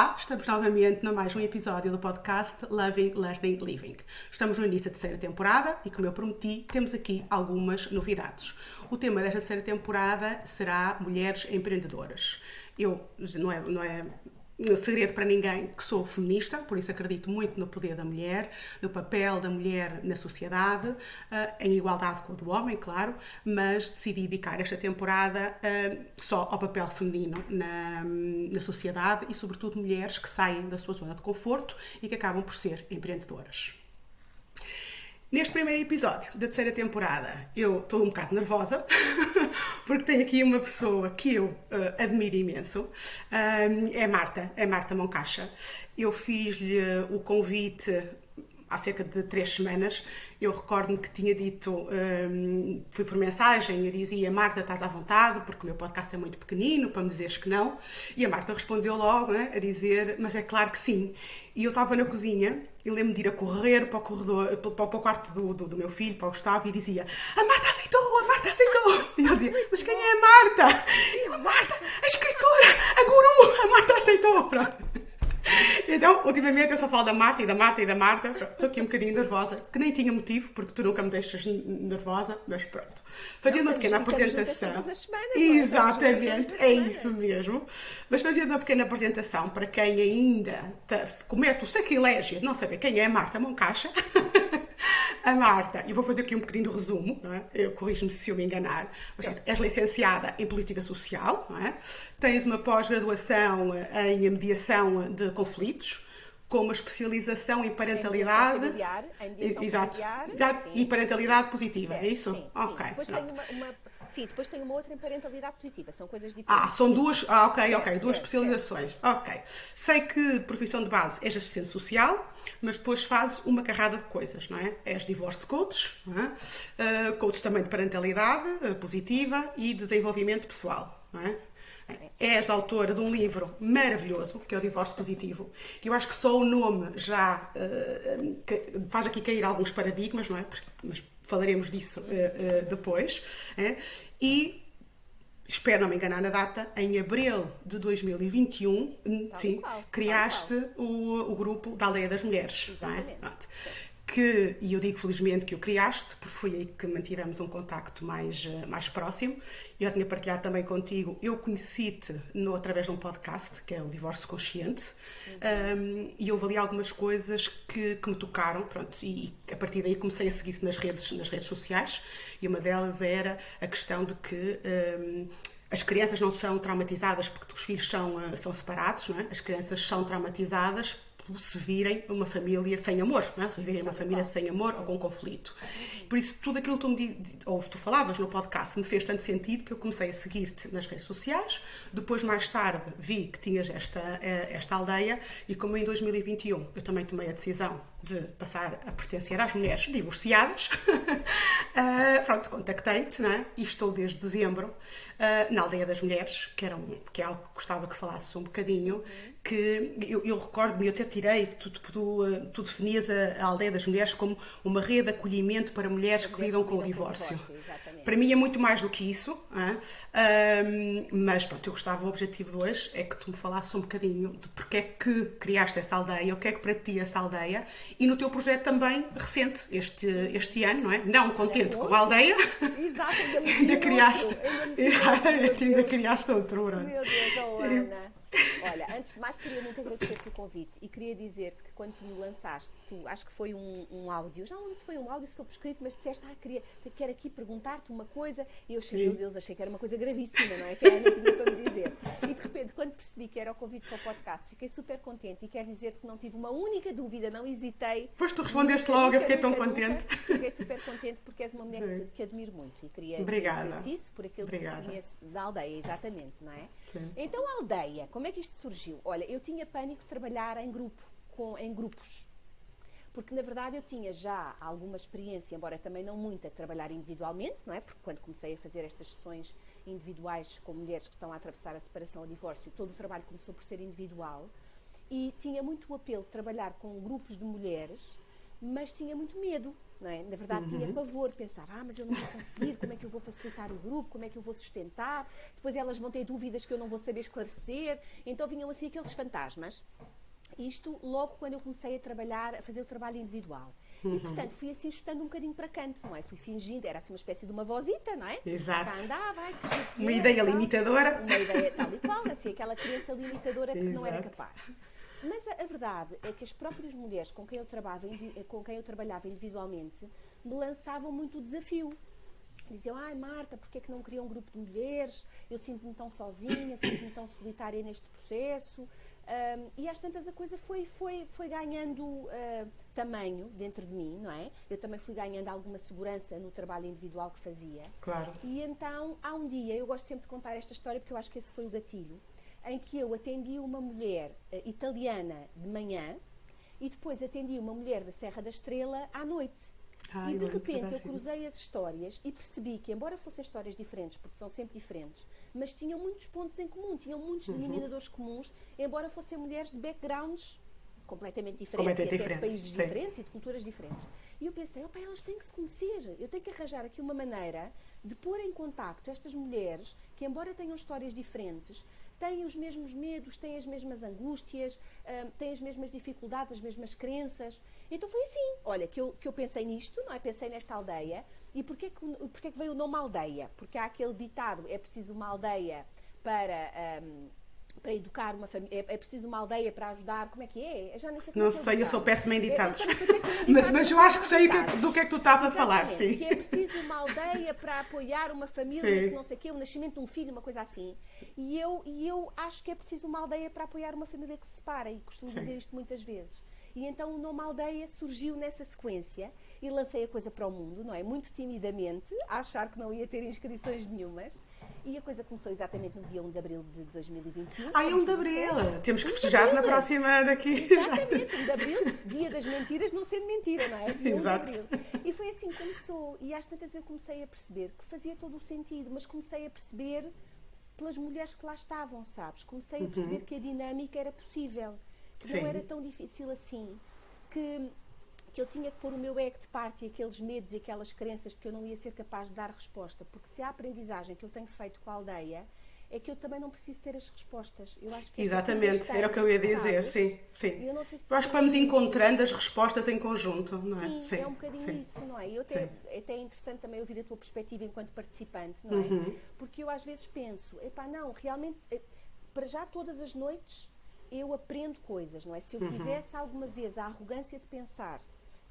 Olá, estamos novamente no mais um episódio do podcast Loving, Learning, Living. Estamos no início da terceira temporada e, como eu prometi, temos aqui algumas novidades. O tema desta terceira temporada será Mulheres Empreendedoras. Não é segredo para ninguém que sou feminista, por isso acredito muito no poder da mulher, no papel da mulher na sociedade, em igualdade com o do homem, claro, mas decidi dedicar esta temporada só ao papel feminino na sociedade e, sobretudo, mulheres que saem da sua zona de conforto e que acabam por ser empreendedoras. Neste primeiro episódio da terceira temporada, eu estou um bocado nervosa, porque tenho aqui uma pessoa que eu admiro imenso, é Marta Moncacha. Eu fiz-lhe o convite há cerca de 3 semanas. Eu recordo-me que tinha dito, fui por mensagem, eu dizia: Marta, estás à vontade, porque o meu podcast é muito pequenino, para me dizeres que não. E a Marta respondeu logo, né, a dizer: mas é claro que sim. E eu estava na cozinha, e lembro-me de ir a correr para o corredor, para o quarto do meu filho, para o Gustavo, e dizia: a Marta aceitou! E eu dizia: mas quem é a Marta? E eu: a Marta, a escritora, a guru, a Marta aceitou! Pronto. Então, ultimamente eu só falo da Marta. Estou aqui um bocadinho nervosa, que nem tinha motivo, porque tu nunca me deixas nervosa, mas pronto. Fazia uma pequena apresentação. Todas as semanas, exatamente, é isso mesmo. Mas fazia uma pequena apresentação para quem ainda comete o sacrilégio de não saber quem é a Marta Moncacha. A Marta, e vou fazer aqui um pequeno resumo, não é? Eu corrijo-me se eu me enganar. És licenciada em Política Social, não é? Tens uma pós-graduação em mediação de conflitos, com uma especialização em parentalidade. Em mediação Exato. familiar, E parentalidade positiva, certo, é isso? Sim, ok. Depois tenho uma outra em parentalidade positiva, são coisas diferentes. São duas. Ok, certo, duas certo, especializações. certo. Ok. Sei que de profissão de base és assistente social, mas depois fazes uma carrada de coisas, não é? És divorce coach, não é? Coach também de parentalidade positiva e de desenvolvimento pessoal, não é? És autora de um livro maravilhoso, que é o Divórcio Positivo, que eu acho que só o nome já faz aqui cair alguns paradigmas, não é? Mas falaremos disso depois. E espero não me enganar na data, em abril de 2021, criaste o grupo da Aldeia das Mulheres. Exatamente. Não é? E eu digo felizmente que o criaste, porque foi aí que mantivemos um contacto mais próximo. Eu já tinha partilhado também contigo, eu conheci-te através de um podcast, que é o Divórcio Consciente, e houve ali algumas coisas que me tocaram, pronto, e a partir daí comecei a seguir-te nas redes sociais, e uma delas era a questão de que as crianças não são traumatizadas porque os filhos são separados, não é? As crianças são traumatizadas se virem uma família sem amor, não é? Se virem uma família sem amor ou com conflito. Por isso, tudo aquilo que tu falavas no podcast me fez tanto sentido que eu comecei a seguir-te nas redes sociais. Depois, mais tarde, vi que tinhas esta aldeia e como em 2021 eu também tomei a decisão de passar a pertencer às mulheres divorciadas, pronto, contactei-te, não é? E estou desde dezembro na Aldeia das Mulheres, que é algo que gostava que falasse um bocadinho, que eu recordo-me, eu até tirei, tu definias a Aldeia das Mulheres como uma rede de acolhimento para mulheres que lidam com o divórcio. Para mim é muito mais do que isso, mas pronto, eu gostava, o objetivo de hoje é que tu me falasses um bocadinho de porque é que criaste essa aldeia, o que é que para ti é essa aldeia, e no teu projeto também recente, este ano, não é? Não contente com a aldeia, Exato, ainda criaste outro. Meu Deus, Ana. Olha, antes de mais queria muito agradecer-te o convite e queria dizer-te que quando tu me lançaste, acho que foi um áudio, já não lembro se foi um áudio, se foi por escrito, mas disseste, quero aqui perguntar-te uma coisa, e eu achei, meu Deus, achei que era uma coisa gravíssima, não é? Que a Ana tinha para me dizer. E de repente, quando percebi que era o convite para o podcast, fiquei super contente e quero dizer-te que não tive uma única dúvida, não hesitei. Pois tu respondeste logo, eu fiquei tão contente. Fiquei super contente porque és uma mulher que admiro muito e queria dizer-te isso por aquilo que te conheço da aldeia, exatamente, não é? Sim. Então a aldeia, como é que isto surgiu? Olha, eu tinha pânico de trabalhar em grupos, porque na verdade eu tinha já alguma experiência, embora também não muita, de trabalhar individualmente, não é? Porque quando comecei a fazer estas sessões individuais com mulheres que estão a atravessar a separação ou o divórcio, todo o trabalho começou por ser individual e tinha muito o apelo de trabalhar com grupos de mulheres, mas tinha muito medo não é? Na verdade tinha pavor, pensava, mas eu não vou conseguir, como é que eu vou facilitar o grupo, como é que eu vou sustentar, depois elas vão ter dúvidas que eu não vou saber esclarecer, então vinham assim aqueles fantasmas. Isto logo quando eu comecei a trabalhar, a fazer o trabalho individual. E, portanto, fui assim chutando um bocadinho para canto, não é? Fui fingindo, era assim uma espécie de uma vozita, não é? Exato. Cá andava, ai, que giro que Uma era, ideia tal. limitadora. Uma ideia tal e qual, assim, aquela criança limitadora de que não era Exato. capaz. Mas a verdade é que as próprias mulheres com quem eu trabalhava individualmente me lançavam muito o desafio. Diziam, ai Marta, porquê é que não cria um grupo de mulheres? Eu sinto-me tão sozinha, sinto-me tão solitária neste processo. E às tantas a coisa foi ganhando tamanho dentro de mim, não é? Eu também fui ganhando alguma segurança no trabalho individual que fazia. Claro. E então, há um dia, eu gosto sempre de contar esta história porque eu acho que esse foi o gatilho, em que eu atendi uma mulher italiana de manhã e depois atendi uma mulher da Serra da Estrela à noite. Ai, E de muito repente eu bem. cruzei as histórias e percebi que, embora fossem histórias diferentes, porque são sempre diferentes, mas tinham muitos pontos em comum, tinham muitos denominadores comuns, embora fossem mulheres de backgrounds completamente diferentes, e até de países sim. diferentes e de culturas diferentes. E eu pensei, elas têm que se conhecer, eu tenho que arranjar aqui uma maneira de pôr em contacto estas mulheres que, embora tenham histórias diferentes, têm os mesmos medos, têm as mesmas angústias, têm as mesmas dificuldades, as mesmas crenças. Então foi assim, olha, que eu pensei nisto, não é? Pensei nesta aldeia. E porquê que veio o nome aldeia? Porque há aquele ditado, é preciso uma aldeia para educar uma família, é preciso uma aldeia para ajudar, como é que é? Eu já nem sei como Não é que é o sei, eu ditado. sou péssima em ditados. Eu também sou péssima em ditados, Mas eu acho que sei ditados. do que é que tu estás a falar, Exatamente, sim. que é preciso uma aldeia para apoiar uma família, Sim. que não sei o quê, o nascimento de um filho, uma coisa assim. E eu acho que é preciso uma aldeia para apoiar uma família que se separa, e costumo Sim. dizer isto muitas vezes. E então o nome aldeia surgiu nessa sequência e lancei a coisa para o mundo, não é? Muito timidamente, a achar que não ia ter inscrições nenhumas. E a coisa começou exatamente no dia 1 de abril de 2021. Ai, 1 de como tu Abril! disseste. Temos que 1 de festejar na Abril. próxima daqui. Exatamente, 1 de Abril, dia das mentiras, não sendo mentira, não é? Dia 1 de Exato. Abril. E foi assim que começou. E às tantas eu comecei a perceber que fazia todo o sentido, mas comecei a perceber pelas mulheres que lá estavam, sabes? Comecei a perceber que a dinâmica era possível, que Sim. não era tão difícil assim, que eu tinha que pôr o meu ego de parte e aqueles medos e aquelas crenças de que eu não ia ser capaz de dar resposta, porque se há aprendizagem que eu tenho feito com a aldeia, é que eu também não preciso ter as respostas. Eu acho que Exatamente, era o que eu ia dizer, sabes? sim, sim. Eu não sei se Eu acho que vamos encontrando as respostas em conjunto, não é? Sim, é um bocadinho sim. isso, não é? E até é interessante também ouvir a tua perspectiva enquanto participante, não é? Uhum. Porque eu às vezes penso, não, realmente, para já todas as noites eu aprendo coisas, não é? Se eu tivesse alguma vez a arrogância de pensar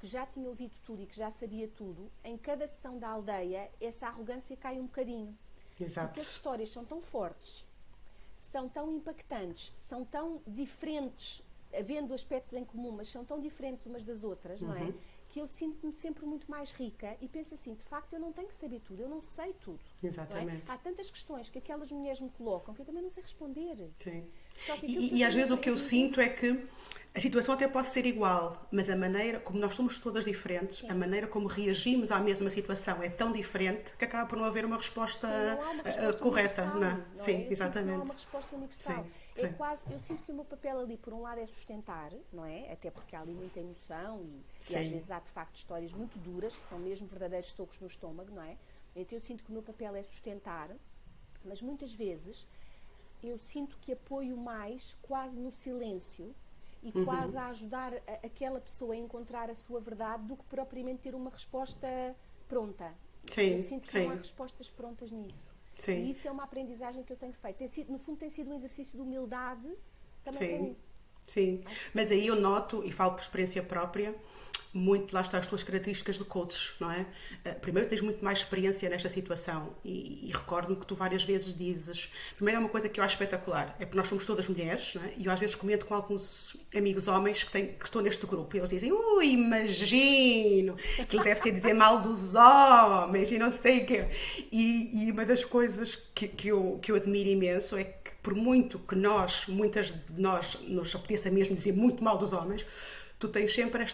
que já tinha ouvido tudo e que já sabia tudo, em cada sessão da aldeia essa arrogância cai um bocadinho. Exato. Porque as histórias são tão fortes, são tão impactantes, são tão diferentes, havendo aspectos em comum, mas são tão diferentes umas das outras, não é? Que eu sinto-me sempre muito mais rica e penso assim, de facto eu não tenho que saber tudo, eu não sei tudo. Exatamente. Não é? Há tantas questões que aquelas mulheres me colocam que eu também não sei responder. Sim. Só que aquilo E às vezes o que eu digo- sinto é que a situação até pode ser igual, mas a maneira, como nós somos todas diferentes, Sim. a maneira como reagimos à mesma situação é tão diferente que acaba por não haver uma resposta, Sim, não há uma resposta correta. universal, Não é? não é? Sim, Eu sinto que exatamente. não há uma resposta universal. Sim, É sim. quase, eu sinto que o meu papel ali, por um lado, é sustentar, não é? Até porque há ali muita emoção e às Sim. vezes há de facto histórias muito duras, que são mesmo verdadeiros socos no estômago, não é? Então eu sinto que o meu papel é sustentar, mas muitas vezes eu sinto que apoio mais quase no silêncio e quase a ajudar aquela pessoa a encontrar a sua verdade do que propriamente ter uma resposta pronta. Sim, Eu sinto que sim. não há respostas prontas nisso. Sim. E isso é uma aprendizagem que eu tenho feito. No fundo tem sido um exercício de humildade também para Sim. mim. Sim, mas aí eu noto, e falo por experiência própria, muito, lá está as tuas características de coaches, não é? Primeiro tens muito mais experiência nesta situação e recordo-me que tu várias vezes dizes, primeiro é uma coisa que eu acho espetacular, é porque nós somos todas mulheres, não é? E eu às vezes comento com alguns amigos homens que estão neste grupo e eles dizem, imagino, que ele deve ser dizer mal dos homens e não sei o quê. E uma das coisas que eu admiro imenso é que por muito que muitas de nós, nos apeteça mesmo dizer muito mal dos homens, tu tens sempre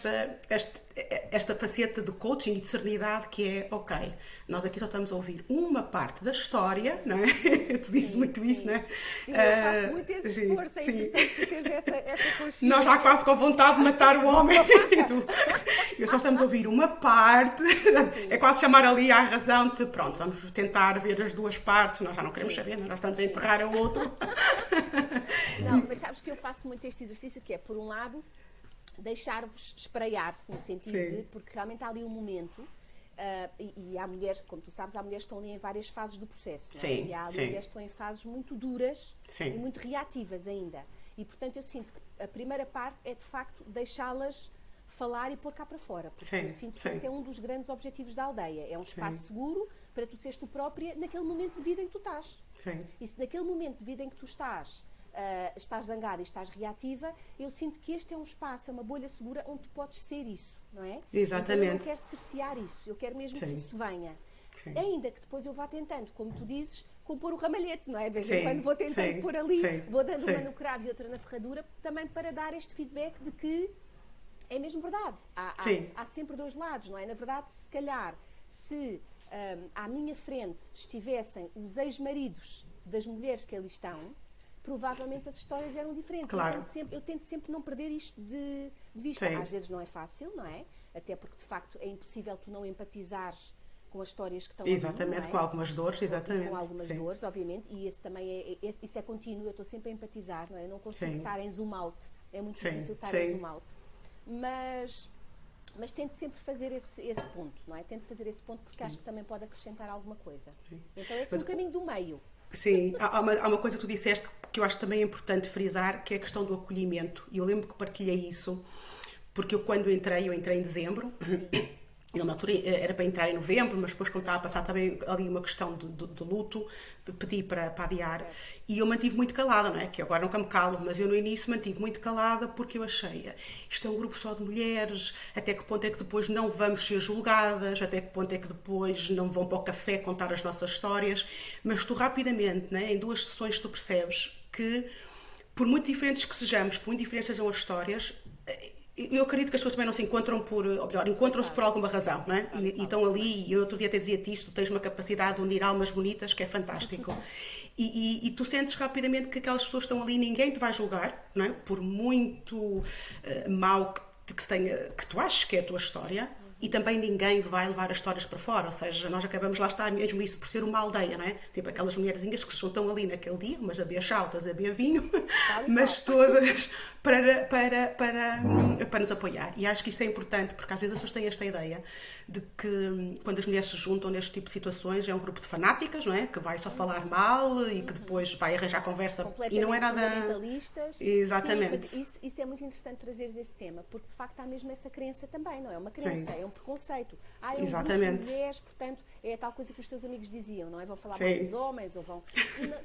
esta faceta de coaching e de serenidade que é, ok, nós aqui só estamos a ouvir uma parte da história, não é? Tu dizes muito isso, não é? Sim, eu faço muito esse esforço, é interessante tu teres essa consciência. Nós já quase com vontade de matar o homem. Eu só estamos a ouvir uma parte, é quase chamar ali à razão de, pronto, vamos tentar ver as duas partes, nós já não queremos saber, nós estamos a enterrar o outro. Não, mas sabes que eu faço muito este exercício que é, por um lado, deixar-vos espraiar-se, no sentido de, porque realmente há ali um momento, e há mulheres, como tu sabes, há mulheres que estão ali em várias fases do processo, não é? E há ali mulheres que estão em fases muito duras e muito reativas ainda. E, portanto, eu sinto que a primeira parte é, de facto, deixá-las falar e pôr cá para fora, porque eu sinto que esse é um dos grandes objetivos da aldeia, é um espaço seguro para tu seres tu própria naquele momento de vida em que tu estás. E se naquele momento de vida em que tu estás zangada e estás reativa, eu sinto que este é um espaço, é uma bolha segura onde tu podes ser isso, não é? Exatamente. Então eu não quero cercear isso, eu quero mesmo que isso venha. Ainda que depois eu vá tentando, como tu dizes, compor o ramalhete, não é? De vez em quando vou tentando pôr ali, vou dando uma no cravo e outra na ferradura, também para dar este feedback de que é mesmo verdade. Há sempre dois lados, não é? Na verdade, se calhar, se à minha frente estivessem os ex-maridos das mulheres que ali estão, provavelmente as histórias eram diferentes. Claro. Eu tento sempre não perder isto de vista. Às vezes não é fácil, não é? Até porque, de facto, é impossível tu não empatizares com as histórias que estão ali. Exatamente, com algumas dores, exatamente. Com algumas dores, obviamente, e esse também isso é contínuo, eu estou sempre a empatizar, não é? Eu não consigo estar em zoom out, é muito difícil estar em zoom out. Mas tento sempre fazer esse ponto, não é? Tento fazer esse ponto porque acho que também pode acrescentar alguma coisa. Então é assim um caminho do meio. Sim, há uma coisa que tu disseste que eu acho também importante frisar, que é a questão do acolhimento. E eu lembro que partilhei isso, porque eu entrei em dezembro, e na altura era para entrar em novembro, mas depois, quando estava a passar também ali uma questão de luto, pedi para adiar. E eu mantive muito calada, não é? Que agora nunca me calo, mas eu no início mantive muito calada porque eu achei, isto é um grupo só de mulheres, até que ponto é que depois não vamos ser julgadas, até que ponto é que depois não vão para o café contar as nossas histórias. Mas tu rapidamente, né, em 2 sessões, tu percebes que, por muito diferentes que sejamos, por muito diferentes sejam as histórias, eu acredito que as pessoas também não se encontram ou melhor, encontram-se por alguma razão, não é? E estão ali, e eu outro dia até dizia-te isto, tu tens uma capacidade de unir almas bonitas que é fantástico. E tu sentes rapidamente que aquelas pessoas estão ali, ninguém te vai julgar, não é? Por muito mal que tu achas que é a tua história, e também ninguém vai levar as histórias para fora, ou seja, nós acabamos, lá está mesmo isso, por ser uma aldeia, não é? Tipo aquelas mulherzinhas que estão ali naquele dia, umas a beber chá, outras a beber vinho, mas todas para nos apoiar. E acho que isso é importante, porque às vezes as pessoas têm esta ideia de que quando as mulheres se juntam neste tipo de situações é um grupo de fanáticas, não é? Que vai só falar mal e que depois vai arranjar conversa e não é nada... fundamentalistas. Exatamente. Sim, mas isso é muito interessante trazeres esse tema, porque de facto há mesmo essa crença também, não é? Uma crença, é um preconceito. É um grupo de mulheres, portanto, é a tal coisa que os teus amigos diziam, não é? Vão falar mal dos homens, ou vão...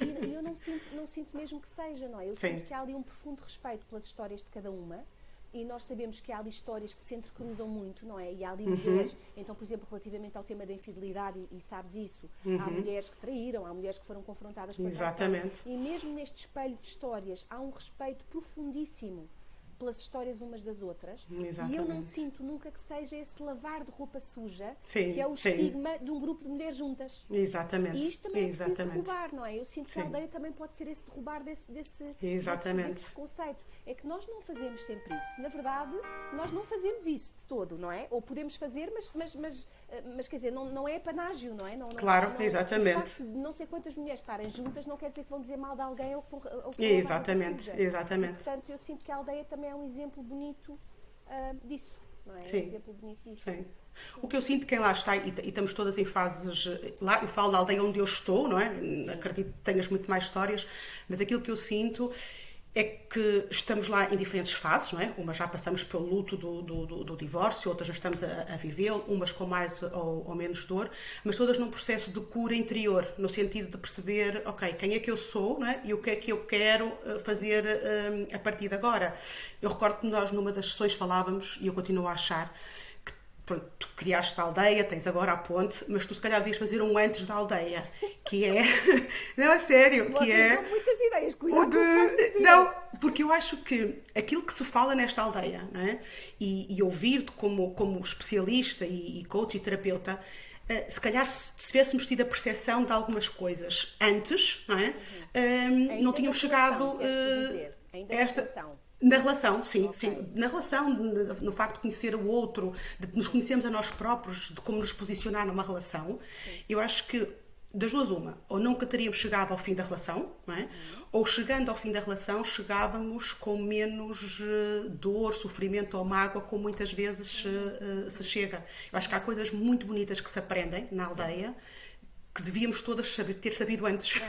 E eu não sinto mesmo que seja, não é? Eu sinto que há ali um profundo respeito pelas histórias de cada uma, e nós sabemos que há ali histórias que se entrecruzam muito, não é? E há ali mulheres, então, por exemplo, relativamente ao tema da infidelidade, e sabes isso, há mulheres que traíram, há mulheres que foram confrontadas com a traição. E mesmo neste espelho de histórias há um respeito profundíssimo pelas histórias umas das outras. E eu não sinto nunca que seja esse lavar de roupa suja, que é o estigma de um grupo de mulheres juntas. Exatamente. E isto também é preciso derrubar, não é? Eu sinto que a aldeia também pode ser esse derrubar desse preconceito. É que nós não fazemos sempre isso. Na verdade, nós não fazemos isso de todo, não é? Ou podemos fazer, mas quer dizer, não é panágio, não é? Claro, exatamente. O facto de não sei quantas mulheres estarem juntas não quer dizer que vão dizer mal de alguém ou que vão exatamente. E, portanto, eu sinto que a aldeia também é um exemplo bonito disso, não é? É um exemplo bonito disso. Sim. O que eu sinto, quem lá está, e estamos todas em fases, lá eu falo da aldeia onde eu estou, não é? Acredito que tenhas muito mais histórias, mas aquilo que eu sinto é que estamos lá em diferentes fases, não é? Umas já passamos pelo luto do divórcio, outras já estamos a vivê-lo, umas com mais ou menos dor, mas todas num processo de cura interior, no sentido de perceber, ok, quem é que eu sou, não é? E o que é que eu quero fazer a partir de agora. Eu recordo que nós numa das sessões falávamos, e eu continuo a achar, pronto, tu criaste a aldeia, tens agora a ponte, mas tu se calhar devias fazer um antes da aldeia, que é... Não, é sério, Vocês que é... dão muitas ideias, cuidado. Porque eu acho que aquilo que se fala nesta aldeia, não é? E ouvir-te como especialista e coach e terapeuta, se calhar se tivéssemos tido a percepção de algumas coisas antes, não é? Não tínhamos chegado a esta relação. Na relação, sim, Okay. sim. Na relação, no facto de conhecer o outro, de nos conhecermos a nós próprios, de como nos posicionar numa relação, eu acho que das duas uma, ou nunca teríamos chegado ao fim da relação, não é? Ou chegando ao fim da relação, chegávamos com menos dor, sofrimento ou mágoa, como muitas vezes se chega. Eu acho que há coisas muito bonitas que se aprendem na aldeia, que devíamos todas ter sabido antes.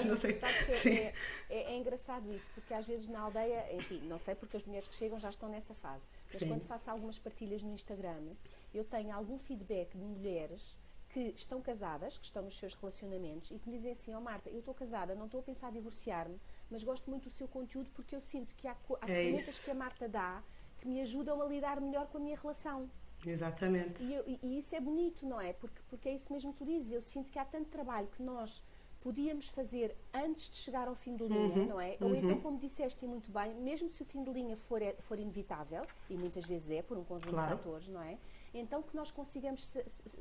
Não sei. Sabes que é engraçado isso, porque às vezes na aldeia, enfim, não sei porque as mulheres que chegam já estão nessa fase, mas Sim. quando faço algumas partilhas no Instagram, eu tenho algum feedback de mulheres que estão casadas, que estão nos seus relacionamentos e que me dizem assim, Marta, eu estou casada, não estou a pensar em divorciar-me, mas gosto muito do seu conteúdo porque eu sinto que há ferramentas que a Marta dá que me ajudam a lidar melhor com a minha relação. Exatamente. E isso é bonito, não é? Porque é isso mesmo que tu dizes. Eu sinto que há tanto trabalho que nós podíamos fazer antes de chegar ao fim de linha, não é? Ou então, como disseste muito bem, mesmo se o fim de linha for inevitável, e muitas vezes é, por um conjunto de fatores, não é? Então que nós consigamos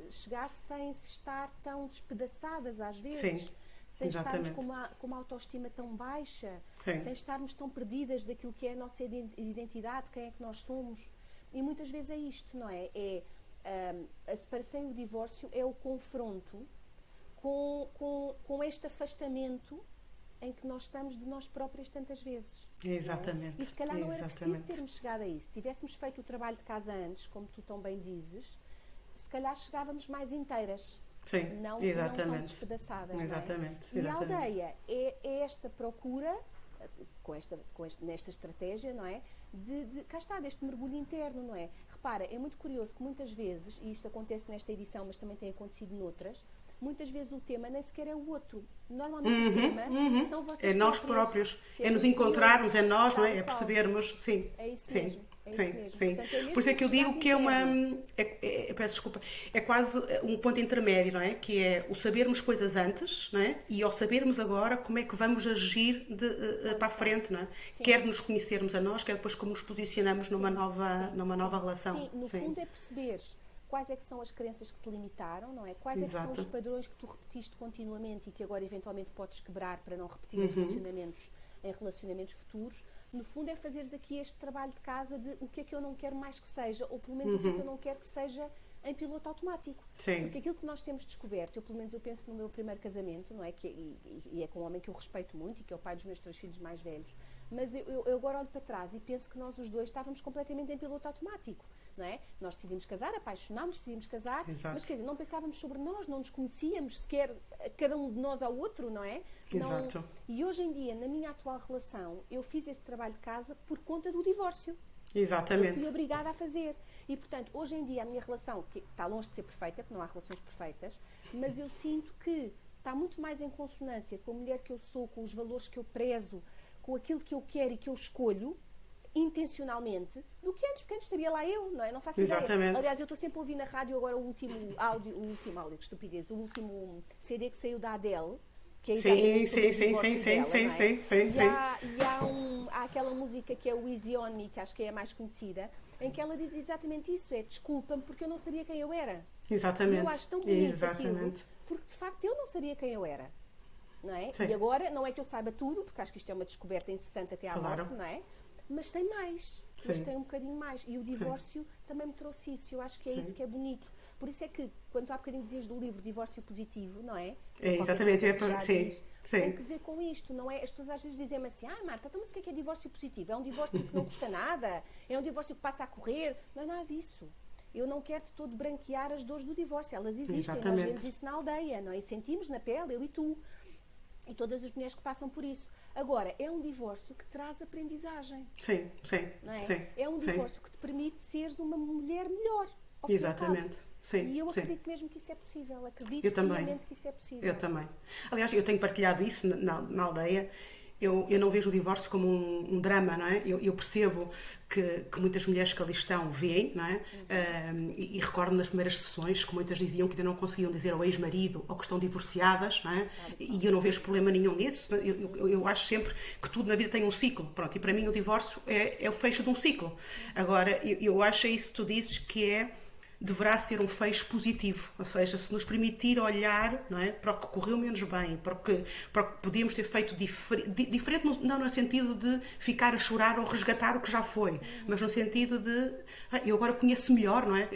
chegar sem estar tão despedaçadas às vezes. Sim. Sem estarmos com uma autoestima tão baixa, sem estarmos tão perdidas daquilo que é a nossa identidade, quem é que nós somos. E muitas vezes é isto, não é? A separação e o divórcio é o confronto com este afastamento em que nós estamos de nós próprias tantas vezes. Exatamente. E se calhar não era preciso termos chegado a isso. Se tivéssemos feito o trabalho de casa antes, como tu tão bem dizes, se calhar chegávamos mais inteiras. Sim, não tão despedaçadas. Exatamente. Não é? E a aldeia é esta procura, nesta estratégia, não é? Cá está, deste mergulho interno, não é? Repara, é muito curioso que muitas vezes, e isto acontece nesta edição, mas também tem acontecido noutras, muitas vezes o tema nem sequer é o outro. Normalmente o tema são vocês é nós próprios. É nos encontrarmos, é nós, não é? É percebermos. Sim. É isso sim. mesmo. É sim, isso mesmo. sim. Portanto, por isso é que eu digo que é uma. Peço desculpa. É quase um ponto intermédio, não é? Que é o sabermos coisas antes, não é? E ao sabermos agora como é que vamos agir para a frente, não é? Sim. Quer nos conhecermos a nós, quer depois como nos posicionamos numa nova relação. Sim, no fundo é perceberes quais é que são as crenças que te limitaram, não é? Quais é que são os padrões que tu repetiste continuamente e que agora eventualmente podes quebrar para não repetir em relacionamentos futuros. No fundo é fazeres aqui este trabalho de casa de o que é que eu não quero mais que seja, ou pelo menos o que é que eu não quero que seja em piloto automático. Sim. Porque aquilo que nós temos descoberto, pelo menos eu penso no meu primeiro casamento, não é? E é com um homem que eu respeito muito e que é o pai dos meus 3 filhos mais velhos, mas eu agora olho para trás e penso que nós os dois estávamos completamente em piloto automático, não é? Nós decidimos casar, apaixonámos, decidimos casar, Exato. mas quer dizer, não pensávamos sobre nós, não nos conhecíamos sequer cada um de nós ao outro, não é? Exato. Não, e hoje em dia, na minha atual relação, eu fiz esse trabalho de casa por conta do divórcio. Exatamente. Eu fui obrigada a fazer. E, portanto, hoje em dia a minha relação, que está longe de ser perfeita, porque não há relações perfeitas, mas eu sinto que está muito mais em consonância com a mulher que eu sou, com os valores que eu prezo, com aquilo que eu quero e que eu escolho, intencionalmente, do que antes, porque antes estaria lá eu, não é? Não faço ideia. Aliás, eu estou sempre a ouvir na rádio agora o último áudio, que estupidez, o último CD que saiu da Adele, que é E há aquela música que é o Easy On Me, que acho que é a mais conhecida, em que ela diz exatamente isso, desculpa-me porque eu não sabia quem eu era. Exatamente. E eu acho tão bonito aquilo, porque de facto eu não sabia quem eu era. Não é? E agora, não é que eu saiba tudo, porque acho que isto é uma descoberta incessante até à morte, não é? Mas tem mais, mas tem um bocadinho mais. E o divórcio também me trouxe isso, eu acho que é isso que é bonito. Por isso é que, quando tu há bocadinho dizias do livro Divórcio Positivo, não é? Exatamente, tem que ver com isto, não é? As pessoas às vezes dizem-me assim, Marta, então mas o que é divórcio positivo? É um divórcio que não custa nada? É um divórcio que passa a correr? Não é nada disso. Eu não quero de todo branquear as dores do divórcio, elas existem, nós vemos isso na aldeia, não é? E sentimos na pele, eu e tu. E todas as mulheres que passam por isso. Agora, é um divórcio que traz aprendizagem. Sim. Não é? Sim, é um divórcio que te permite seres uma mulher melhor. Exatamente. Sim, e eu acredito mesmo que isso é possível. Acredito piamente que isso é possível. Eu também. Aliás, eu tenho partilhado isso na aldeia eu não vejo o divórcio como um drama, não é? Eu percebo que muitas mulheres que ali estão veem, não é? E recordo nas primeiras sessões que muitas diziam que ainda não conseguiam dizer ao ex-marido ou que estão divorciadas, não é? E eu não vejo problema nenhum nisso. Eu acho sempre que tudo na vida tem um ciclo, pronto, e para mim o divórcio é o fecho de um ciclo. Agora, eu acho isso que tu dizes que deverá ser um fecho positivo, ou seja, se nos permitir olhar, não é, para o que correu menos bem, para o que podíamos ter feito diferente, não no sentido de ficar a chorar ou resgatar o que já foi, mas no sentido de eu agora conheço melhor, não é?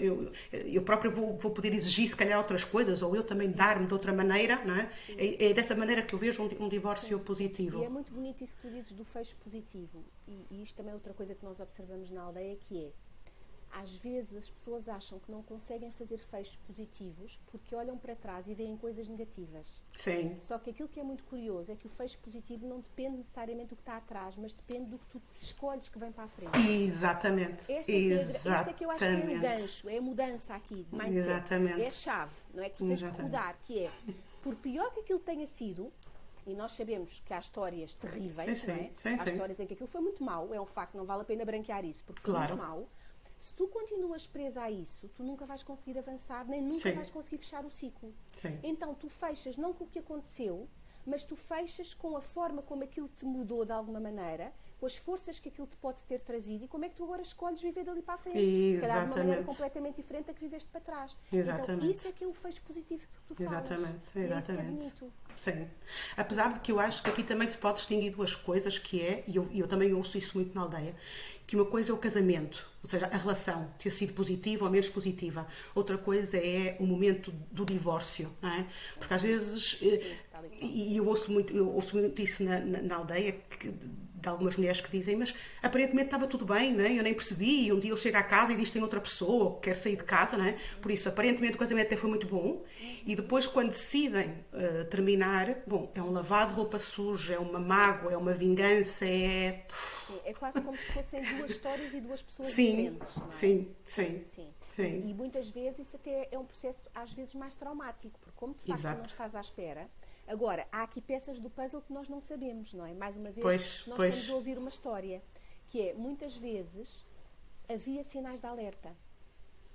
Eu própria vou poder exigir se calhar outras coisas, ou eu também dar-me de outra maneira, não é? É dessa maneira que eu vejo um divórcio positivo. E é muito bonito isso que tu dizes do fecho positivo, e isto também é outra coisa que nós observamos na aldeia, que é às vezes as pessoas acham que não conseguem fazer fechos positivos porque olham para trás e veem coisas negativas. Sim. Só que aquilo que é muito curioso é que o fecho positivo não depende necessariamente do que está atrás, mas depende do que tu escolhes que vem para a frente. Exatamente. Este é que eu acho que é o gancho, é a mudança aqui de mindset. Exatamente. É a chave, não é? Que tu tens que rodar, que é, por pior que aquilo tenha sido, e nós sabemos que há histórias terríveis, sim, não é? Sim, há histórias em que aquilo foi muito mau, é um facto, não vale a pena branquear isso, porque foi claro. muito mau. Se tu continuas presa a isso, tu nunca vais conseguir avançar, nem nunca vais conseguir fechar o ciclo. Sim. Então, tu fechas não com o que aconteceu, mas tu fechas com a forma como aquilo te mudou de alguma maneira, com as forças que aquilo te pode ter trazido e como é que tu agora escolhes viver dali para a frente. Exatamente. Se calhar de uma maneira completamente diferente da que viveste para trás. Exatamente. Então, isso é que é o fecho positivo que tu falas. Exatamente. É isso que é bonito. Sim. Apesar de que eu acho que aqui também se pode distinguir duas coisas, que é, e eu também ouço isso muito na aldeia, que uma coisa é o casamento, ou seja, a relação ter sido positiva ou menos positiva. Outra coisa é o momento do divórcio, não é? Porque às vezes, e eu ouço muito isso na aldeia, de algumas mulheres que dizem, mas aparentemente estava tudo bem, não é? Eu nem percebi, e um dia ele chega à casa e diz que tem outra pessoa, que quer sair de casa, não é? Por isso, aparentemente o casamento até foi muito bom, e depois quando decidem terminar, bom, é um lavado de roupa suja, é uma mágoa, é uma vingança, Sim, é quase como se fossem duas histórias e duas pessoas diferentes, não é? Sim. E muitas vezes isso até é um processo, às vezes, mais traumático, porque como de facto não estás à espera. Agora, há aqui peças do puzzle que nós não sabemos, não é? Mais uma vez, nós estamos a ouvir uma história, que é, muitas vezes, havia sinais de alerta.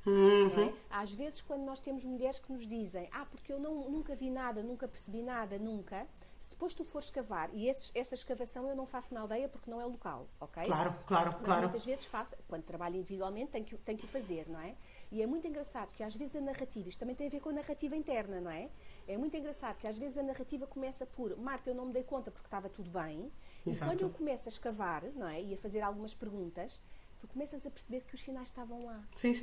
Não é? Às vezes, quando nós temos mulheres que nos dizem, porque eu nunca vi nada, nunca percebi nada, nunca, se depois tu fores escavar, e essa escavação eu não faço na aldeia porque não é local, ok? Claro. Mas muitas vezes faço, quando trabalho individualmente, tenho que o fazer, não é? E é muito engraçado que às vezes a narrativa, isto também tem a ver com a narrativa interna, não é? É muito engraçado que às vezes a narrativa começa por, Marta, eu não me dei conta porque estava tudo bem, e quando eu começo a escavar, não é? E a fazer algumas perguntas, tu começas a perceber que os sinais estavam lá. Sim.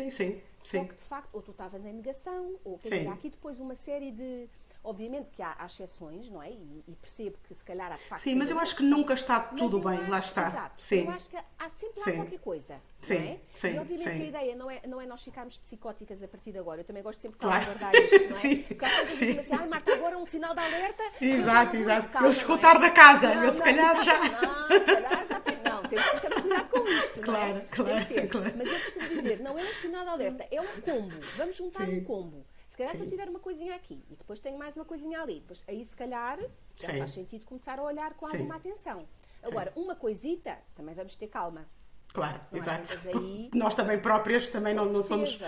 Só que, de facto, ou tu estavas em negação, ou quer dizer, há aqui depois uma série de... Obviamente que há exceções, não é? E percebo que se calhar há de facto... Sim, mas eu acho que nunca está tudo bem, lá está. Exato. Sim. Eu acho que há sempre lá qualquer coisa, Sim. não é? Sim. E obviamente Sim. que a ideia não é nós ficarmos psicóticas a partir de agora. Eu também gosto sempre de Claro. salvaguardar isto, não é? Sim. Porque há tantas vezes assim, Marta, agora é um sinal de alerta... Exato. Calma, Eu escutar da casa, não, eu se calhar já... Não, se calhar já tem... Não, temos que ter cuidado com isto, Claro, não é? claro. Mas eu costumo dizer, não é um sinal de alerta, é um combo. Vamos juntar um combo. Se calhar se eu tiver uma coisinha aqui e depois tenho mais uma coisinha ali, depois, aí se calhar já faz sentido começar a olhar com alguma atenção. Agora, uma coisita, também vamos ter calma. Claro, exato. Aí... Nós também próprias também não somos...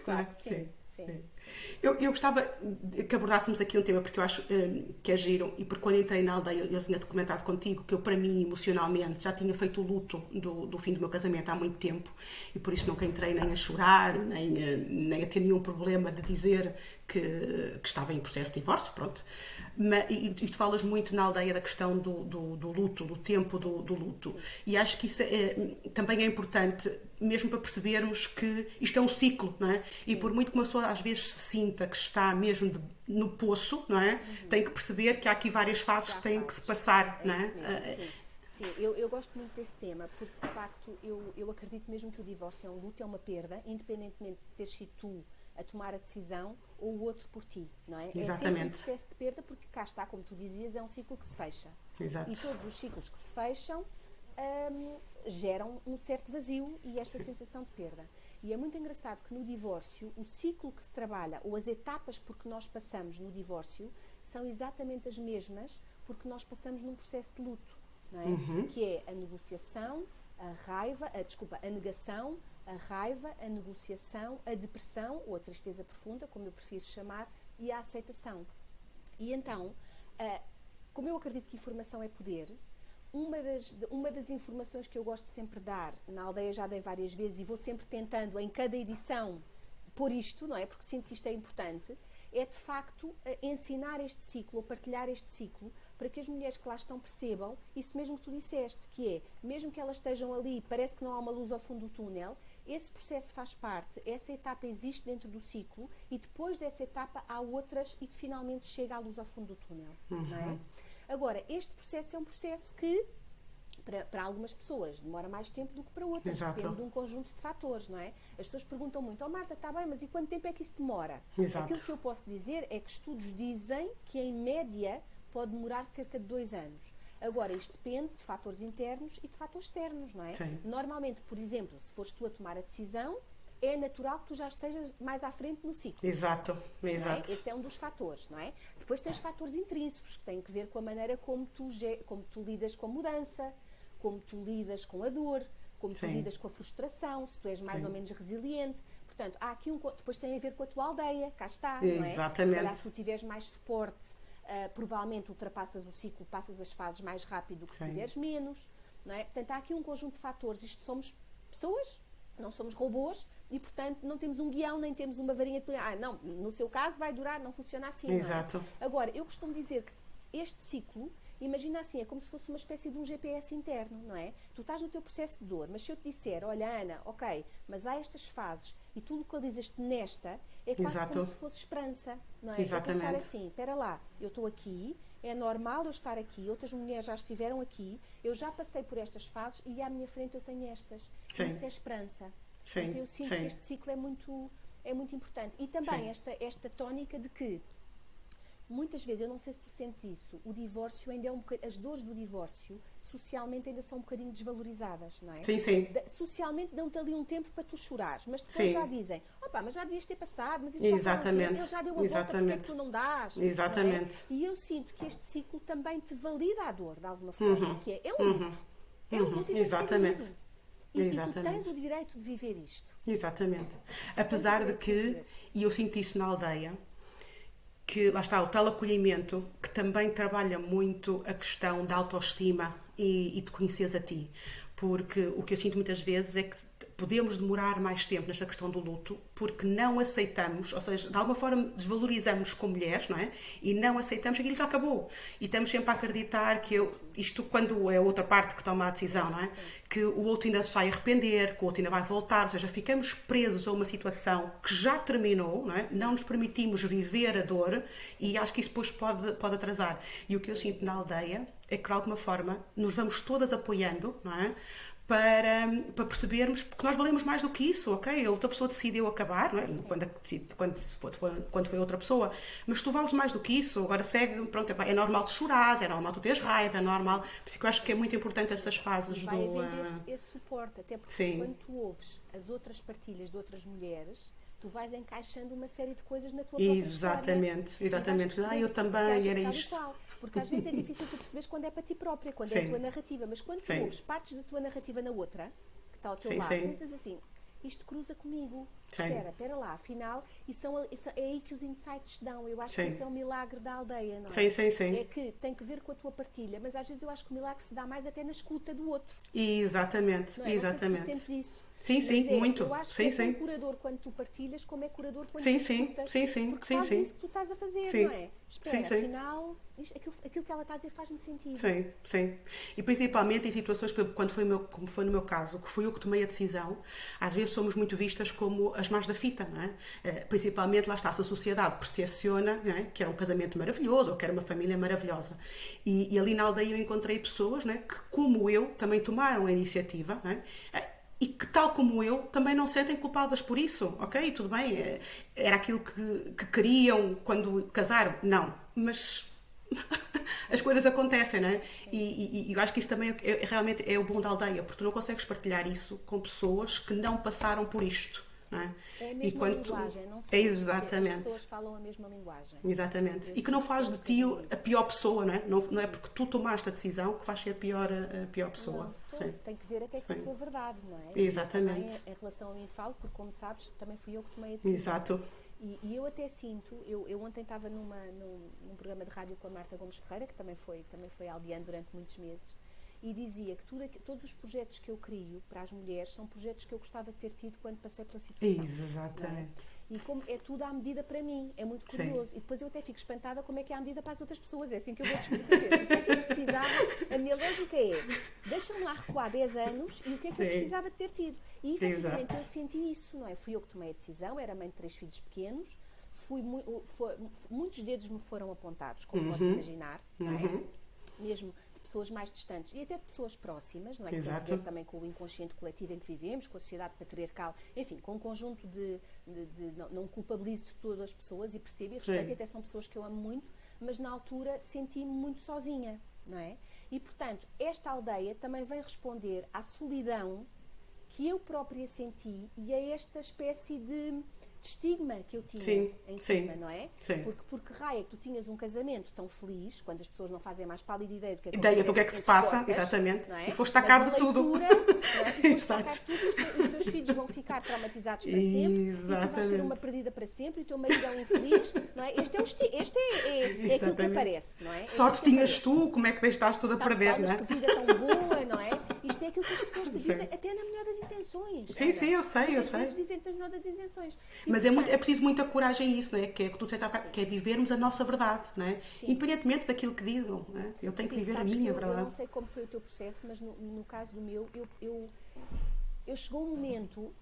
Claro que sim. Eu gostava que abordássemos aqui um tema, porque eu acho que é giro, e porque quando entrei na aldeia eu tinha documentado contigo que eu, para mim, emocionalmente, já tinha feito o luto do fim do meu casamento há muito tempo, e por isso nunca entrei nem a chorar, nem a ter nenhum problema de dizer que estava em processo de divórcio, pronto. E tu falas muito na aldeia da questão do luto, do tempo do luto. E acho que isso também é importante, mesmo para percebermos que isto é um ciclo, não é? E por muito que uma pessoa às vezes se sinta que está mesmo no poço, não é? Tem que perceber que há aqui várias fases que têm que se passar, não é? Sim, eu gosto muito desse tema, porque de facto eu acredito mesmo que o divórcio é um luto, é uma perda, independentemente de teres sido tu a tomar a decisão ou o outro por ti, não é? Exatamente. É sempre um processo de perda, porque cá está, como tu dizias, é um ciclo que se fecha. Exato. E todos os ciclos que se fecham geram um certo vazio e esta sensação de perda. E é muito engraçado que no divórcio, o ciclo que se trabalha, ou as etapas por que nós passamos no divórcio, são exatamente as mesmas porque nós passamos num processo de luto, não é? Que é a negociação, a raiva, a negação, a raiva, a negociação, a depressão, ou a tristeza profunda, como eu prefiro chamar, e a aceitação. E então, como eu acredito que informação é poder, uma das informações que eu gosto de sempre dar, na aldeia já dei várias vezes e vou sempre tentando em cada edição pôr isto, não é? Porque sinto que isto é importante, é de facto ensinar este ciclo, ou partilhar este ciclo, para que as mulheres que lá estão percebam isso mesmo que tu disseste, que é, mesmo que elas estejam ali, parece que não há uma luz ao fundo do túnel, esse processo faz parte, essa etapa existe dentro do ciclo e depois dessa etapa há outras e finalmente chega à luz ao fundo do túnel, não é? Agora, este processo é um processo que para algumas pessoas demora mais tempo do que para outras, depende de um conjunto de fatores, não é? As pessoas perguntam muito, Marta, está bem, mas e quanto tempo é que isso demora? Aquilo que eu posso dizer é que estudos dizem que em média pode demorar cerca de 2 anos. Agora, isto depende de fatores internos e de fatores externos, não é? Sim. Normalmente, por exemplo, se fores tu a tomar a decisão, é natural que tu já estejas mais à frente no ciclo. Exato. É? Esse é um dos fatores, não é? Depois tens fatores intrínsecos, que têm que ver com a maneira como tu lidas com a mudança, como tu lidas com a dor, como tu lidas com a frustração, se tu és mais ou menos resiliente. Portanto, há aqui depois tem a ver com a tua aldeia, cá está, não é? Exatamente. Se calhar se tu tiveres mais suporte, provavelmente ultrapassas o ciclo, passas as fases mais rápido do que se tiveres menos, não é? Portanto, há aqui um conjunto de fatores. Isto somos pessoas, não somos robôs e, portanto, não temos um guião, nem temos uma varinha de... não, no seu caso vai durar, não funciona assim, Exato. não é? Agora, eu costumo dizer que este ciclo, imagina assim, é como se fosse uma espécie de um GPS interno, não é? Tu estás no teu processo de dor, mas se eu te disser, olha Ana, ok, mas há estas fases e tu localizas-te nesta, é quase como se fosse esperança, não é? Exatamente. É pensar assim, espera lá, eu estou aqui, é normal eu estar aqui, outras mulheres já estiveram aqui, eu já passei por estas fases e à minha frente eu tenho estas. Isso é esperança. Então eu sinto que este ciclo é muito importante. E também esta tónica de que muitas vezes, eu não sei se tu sentes isso, o divórcio ainda é as dores do divórcio socialmente ainda são um bocadinho desvalorizadas, não é? Sim. Socialmente dão-te ali um tempo para tu chorares, mas depois já dizem, mas já devias ter passado, mas isso Exatamente. ele já deu a volta, porque é que tu não dás? Exatamente. Não é? E eu sinto que este ciclo também te valida a dor, de alguma forma, que é um luto. É um luto e tem que ser vivido. E tu tens o direito de viver isto. Exatamente. Apesar de que, e eu sinto isso na aldeia, que lá está o tal acolhimento que também trabalha muito a questão da autoestima e de conheceres a ti, porque o que eu sinto muitas vezes é que podemos demorar mais tempo nesta questão do luto porque não aceitamos, ou seja, de alguma forma desvalorizamos como mulheres, não é? E não aceitamos que aquilo já acabou. E estamos sempre a acreditar que isto quando é a outra parte que toma a decisão, não é? Que o outro ainda se vai arrepender, que o outro ainda vai voltar, ou seja, ficamos presos a uma situação que já terminou, não é? Não nos permitimos viver a dor e acho que isso depois pode atrasar. E o que eu sinto na aldeia é que de alguma forma nos vamos todas apoiando, não é? Para percebermos que nós valemos mais do que isso, ok? A outra pessoa decidiu acabar, não é? Quando foi outra pessoa, mas tu vales mais do que isso, agora segue, pronto, é normal tu chorares, é normal tu teres raiva, é normal, por isso que eu acho que é muito importante essas fases vai havendo esse suporte, até porque quando tu ouves as outras partilhas de outras mulheres, tu vais encaixando uma série de coisas na tua própria exatamente. Eu também era isto. Porque às vezes é difícil tu perceberes quando é para ti própria, quando é a tua narrativa, mas quando tu ouves partes da tua narrativa na outra, que está ao teu lado, pensas assim, isto cruza comigo, espera lá, afinal, é aí que os insights se dão. Eu acho que isso é um milagre da aldeia, não é? É que tem que ver com a tua partilha, mas às vezes eu acho que o milagre se dá mais até na escuta do outro. Exatamente, não é? exatamente. Não sei se tu sentes isso. Muito. Eu acho que é tão curador quando tu partilhas, como é curador quando tu escutas. Porque fazes isso que tu estás a fazer, não é? Espera, afinal, aquilo que ela está a dizer faz-me sentido. Sim. E principalmente em situações, como foi no meu caso, que fui eu que tomei a decisão, às vezes somos muito vistas como as más da fita, não é? Principalmente, lá está, se a sociedade percepciona, não é? Que era um casamento maravilhoso ou que era uma família maravilhosa. E ali na aldeia eu encontrei pessoas, não é? Que, como eu, também tomaram a iniciativa, não é? E que, tal como eu, também não se sentem culpadas por isso, ok? Tudo bem, era aquilo que queriam quando casaram? Não, mas as coisas acontecem, não é? E eu acho que isso também realmente é o bom da aldeia, porque tu não consegues partilhar isso com pessoas que não passaram por isto, não é? É a mesma linguagem, não É sei. exatamente. As pessoas falam a mesma linguagem. Exatamente. E que não faz de ti a pior pessoa, não é? Não é porque tu tomaste a decisão que vais ser a pior pessoa. Não, de todo. Tem que ver até com a tua verdade, não é? Exatamente. E também, em relação a mim falo, porque como sabes, também fui eu que tomei a decisão. Exato. E eu até sinto, eu ontem estava num programa de rádio com a Marta Gomes Ferreira, que também foi aldeando durante muitos meses, e dizia que todos os projetos que eu crio para as mulheres são projetos que eu gostava de ter tido quando passei pela situação. Exatamente. E como é tudo à medida para mim, é muito curioso. Sim. E depois eu até fico espantada como é que é à medida para as outras pessoas. É assim que eu vou descobrir o que é que eu precisava. A minha lógica é, deixa-me lá recuar 10 anos e o que é que eu precisava de ter tido. E efetivamente eu senti isso, não é? Fui eu que tomei a decisão, era mãe de 3 filhos pequenos, muitos dedos me foram apontados, como podes imaginar, não é? Mesmo pessoas mais distantes e até de pessoas próximas, não é? Que tem a ver também com o inconsciente coletivo em que vivemos, com a sociedade patriarcal, enfim, com um conjunto não culpabilizo de todas as pessoas e percebo e respeito, e até são pessoas que eu amo muito, mas na altura senti-me muito sozinha, não é? E, portanto, esta aldeia também vem responder à solidão que eu própria senti e a esta espécie de estigma que eu tinha em cima, não é? Sim. Porque raio é que tu tinhas um casamento tão feliz, quando as pessoas não fazem mais pálida ideia do que é que se passa, exatamente, é? E foste a cabo de tudo. Os teus filhos vão ficar traumatizados para sempre, e tu vais ser uma perdida para sempre, e o teu marido é um infeliz, não é? Este é aquilo que aparece, não é? Sorte tinhas tu, como é que deixaste tudo a perder, não é? Que vida tão boa, não é? Isto é aquilo que as pessoas te dizem, até na melhor das intenções. Sim, eu sei. As dizem na melhor das intenções. Mas é preciso muita coragem a isso, não é? Que é que tu disseste, que é vivermos a nossa verdade, não é? Independentemente daquilo que digam, não é? Eu tenho que viver a minha verdade. Eu não sei como foi o teu processo, mas no caso do meu, eu chegou um momento,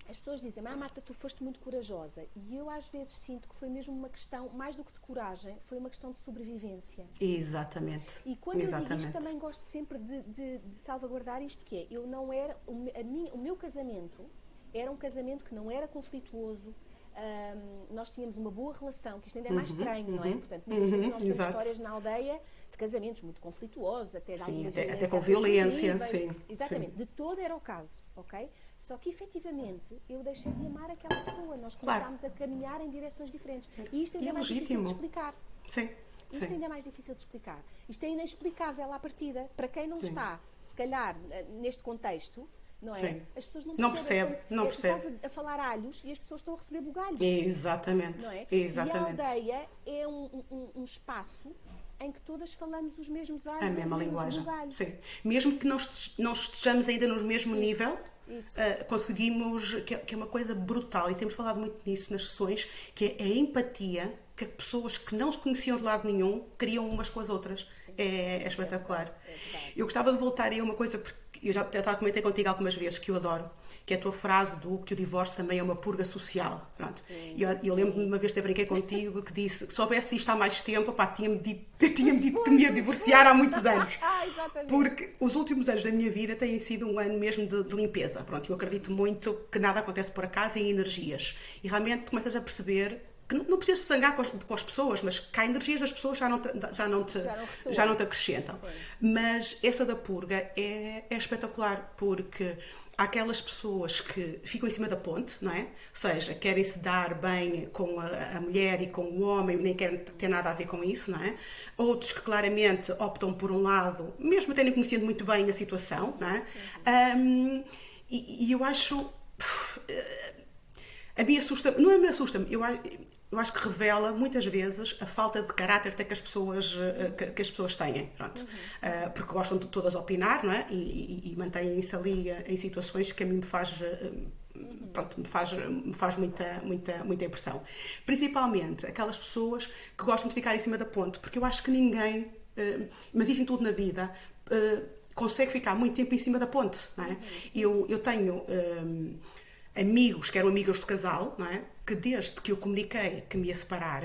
as pessoas dizem, Marta, tu foste muito corajosa, e eu às vezes sinto que foi mesmo uma questão, mais do que de coragem, foi uma questão de sobrevivência. Exatamente. E quando eu digo isto, também gosto sempre de salvaguardar isto, que é, eu não era, o meu casamento era um casamento que não era conflituoso, nós tínhamos uma boa relação, que isto ainda é mais estranho, não é? Portanto, muitas vezes nós temos histórias na aldeia de casamentos muito conflituosos, até com violência. Exatamente, de todo era o caso, ok? Só que, efetivamente, eu deixei de amar aquela pessoa, nós começámos a caminhar em direções diferentes. E isto ainda é mais difícil de explicar. Isto ainda é mais difícil de explicar. Isto é inexplicável à partida. Para quem não está, se calhar, neste contexto, não é? Sim. As pessoas não percebem. Não percebe. Estás a falar alhos e as pessoas estão a receber bugalhos. Exatamente. Não é? Exatamente. E a aldeia é um espaço em que todas falamos os mesmos alhos, a mesma linguagem. Bugalhos. Sim. Mesmo que não estejamos ainda no mesmo nível, conseguimos, que é uma coisa brutal, e temos falado muito nisso nas sessões, que é a empatia que pessoas que não se conheciam de lado nenhum criam umas com as outras. É espetacular. Eu gostava de voltar a uma coisa, porque eu já comentei contigo algumas vezes, que eu adoro, que é a tua frase que o divórcio também é uma purga social. Pronto. E eu lembro-me de uma vez que eu brinquei contigo, que disse que soubesse isto há mais tempo, tinha-me dito que me ia divorciar há muitos anos. Porque os últimos anos da minha vida têm sido um ano mesmo de limpeza. Pronto, eu acredito muito que nada acontece por acaso em energias. E realmente começas a perceber que não precisas zangar com as pessoas, mas que há energias das pessoas já não te acrescentam. Sim. Mas essa da purga é espetacular, porque há aquelas pessoas que ficam em cima da ponte, não é? Ou seja, querem se dar bem com a mulher e com o homem, nem querem ter nada a ver com isso, não é? Outros que claramente optam por um lado, mesmo tendo conhecido muito bem a situação, não é? E eu acho... A mim assusta-me, não é me assusta-me, eu acho que revela muitas vezes a falta de caráter que as pessoas têm, pronto. Porque gostam de todas opinar, não é? E mantêm-se ali em situações que a mim me faz muita impressão. Principalmente aquelas pessoas que gostam de ficar em cima da ponte, porque eu acho que ninguém, mas isso em tudo na vida, consegue ficar muito tempo em cima da ponte, não é? Eu tenho amigos que eram amigos do casal, não é? Que desde que eu comuniquei que me ia separar,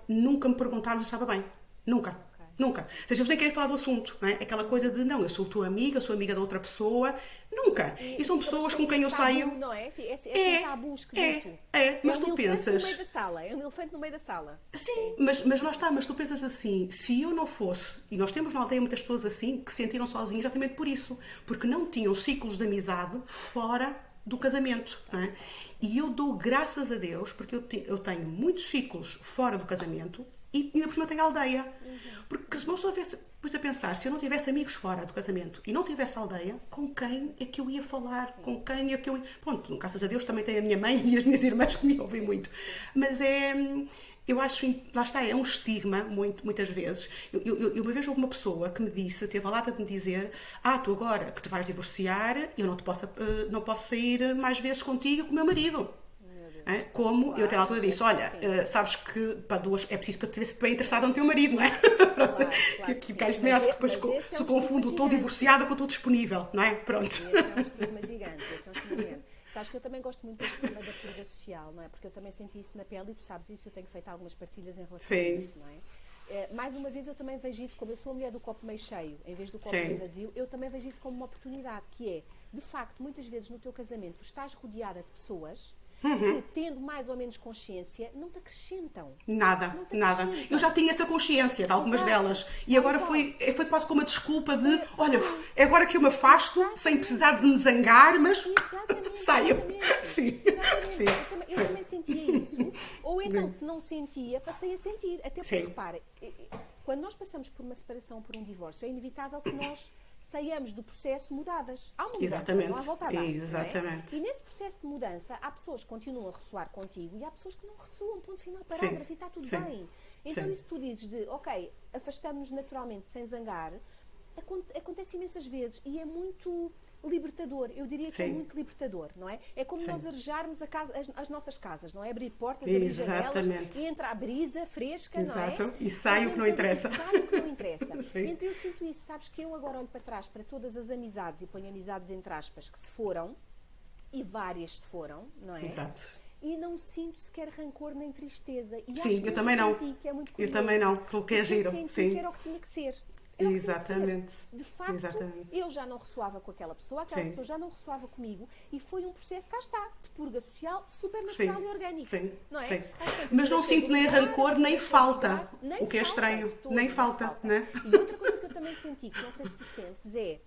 nunca me perguntaram se estava bem. Nunca. Nunca. Ou seja, eles nem querem falar do assunto, não é? Aquela coisa de, não, eu sou tua amiga, sou amiga da outra pessoa. Nunca. E são pessoas com quem eu saio... Não é? É tabu esquisito. Mas tu pensas... É um elefante no meio da sala. Sim, mas lá está, mas tu pensas assim, se eu não fosse, e nós temos na aldeia muitas pessoas assim, que se sentiram sozinhas exatamente por isso, porque não tinham ciclos de amizade fora do casamento, não é? E eu dou graças a Deus, porque eu tenho muitos ciclos fora do casamento e ainda por cima tenho aldeia. Porque se uma pessoa fosse a pensar, se eu não tivesse amigos fora do casamento e não tivesse aldeia, com quem é que eu ia falar? Com quem é que eu ia... Pronto, graças a Deus também tenho a minha mãe e as minhas irmãs que me ouvem muito. Mas eu acho, lá está, é um estigma, muitas vezes. Eu uma vez houve uma pessoa que me disse, teve a lata de me dizer, tu agora que te vais divorciar, eu não posso sair mais vezes contigo com o meu marido. Como claro, eu até na altura disse, olha, sabes que para duas é preciso que eu estivesse bem interessada no teu marido, não é? Claro, que isto me acho que depois se confundo, estou divorciada com estou disponível, não é? Pronto. Esse é um estigma gigante, Sabes que eu também gosto muito deste tema da purga social, não é? Porque eu também senti isso na pele e tu sabes isso, eu tenho feito algumas partilhas em relação a isso, não é? Mais uma vez eu também vejo isso, como eu sou a mulher do copo meio cheio, em vez do copo meio vazio, eu também vejo isso como uma oportunidade, que é, de facto, muitas vezes no teu casamento tu estás rodeada de pessoas que, tendo mais ou menos consciência, não te acrescentam. Nada. Eu já tinha essa consciência de algumas delas. E agora foi quase como uma desculpa de, olha, é agora que eu me afasto, sem precisar de me zangar, mas saio. Sim. Eu também sentia isso. Ou então, se não sentia, passei a sentir. Até porque, repara, quando nós passamos por uma separação ou por um divórcio, é inevitável que nós saiamos do processo mudadas. Há uma mudança, não há volta a dar. Exatamente. Não é? E nesse processo de mudança, há pessoas que continuam a ressoar contigo e há pessoas que não ressoam, ponto final, parágrafo, e está tudo bem. Então isso tu dizes de, ok, afastamos-nos naturalmente sem zangar, acontece imensas vezes e é muito libertador, eu diria que é muito libertador, não é? É como nós arejarmos as nossas casas, não é? Abrir portas, abrir janelas, e entra a brisa fresca, não é? E sai o que não interessa. Então eu sinto isso, sabes que eu agora olho para trás para todas as amizades, e ponho amizades entre aspas, que se foram, e várias se foram, não é? Exato. E não sinto sequer rancor nem tristeza. E eu também não. Que é muito eu também não, o que é giro. Eu senti que era o que tinha que ser. Exatamente. De facto, eu já não ressoava com aquela pessoa pessoa já não ressoava comigo e foi um processo, cá está, de purga social super natural e orgânico. Não é? Mas não sinto nem rancor, nem falta. O que é estranho. Nem falta. Né? E outra coisa que eu também senti, que não sei se tu sentes, é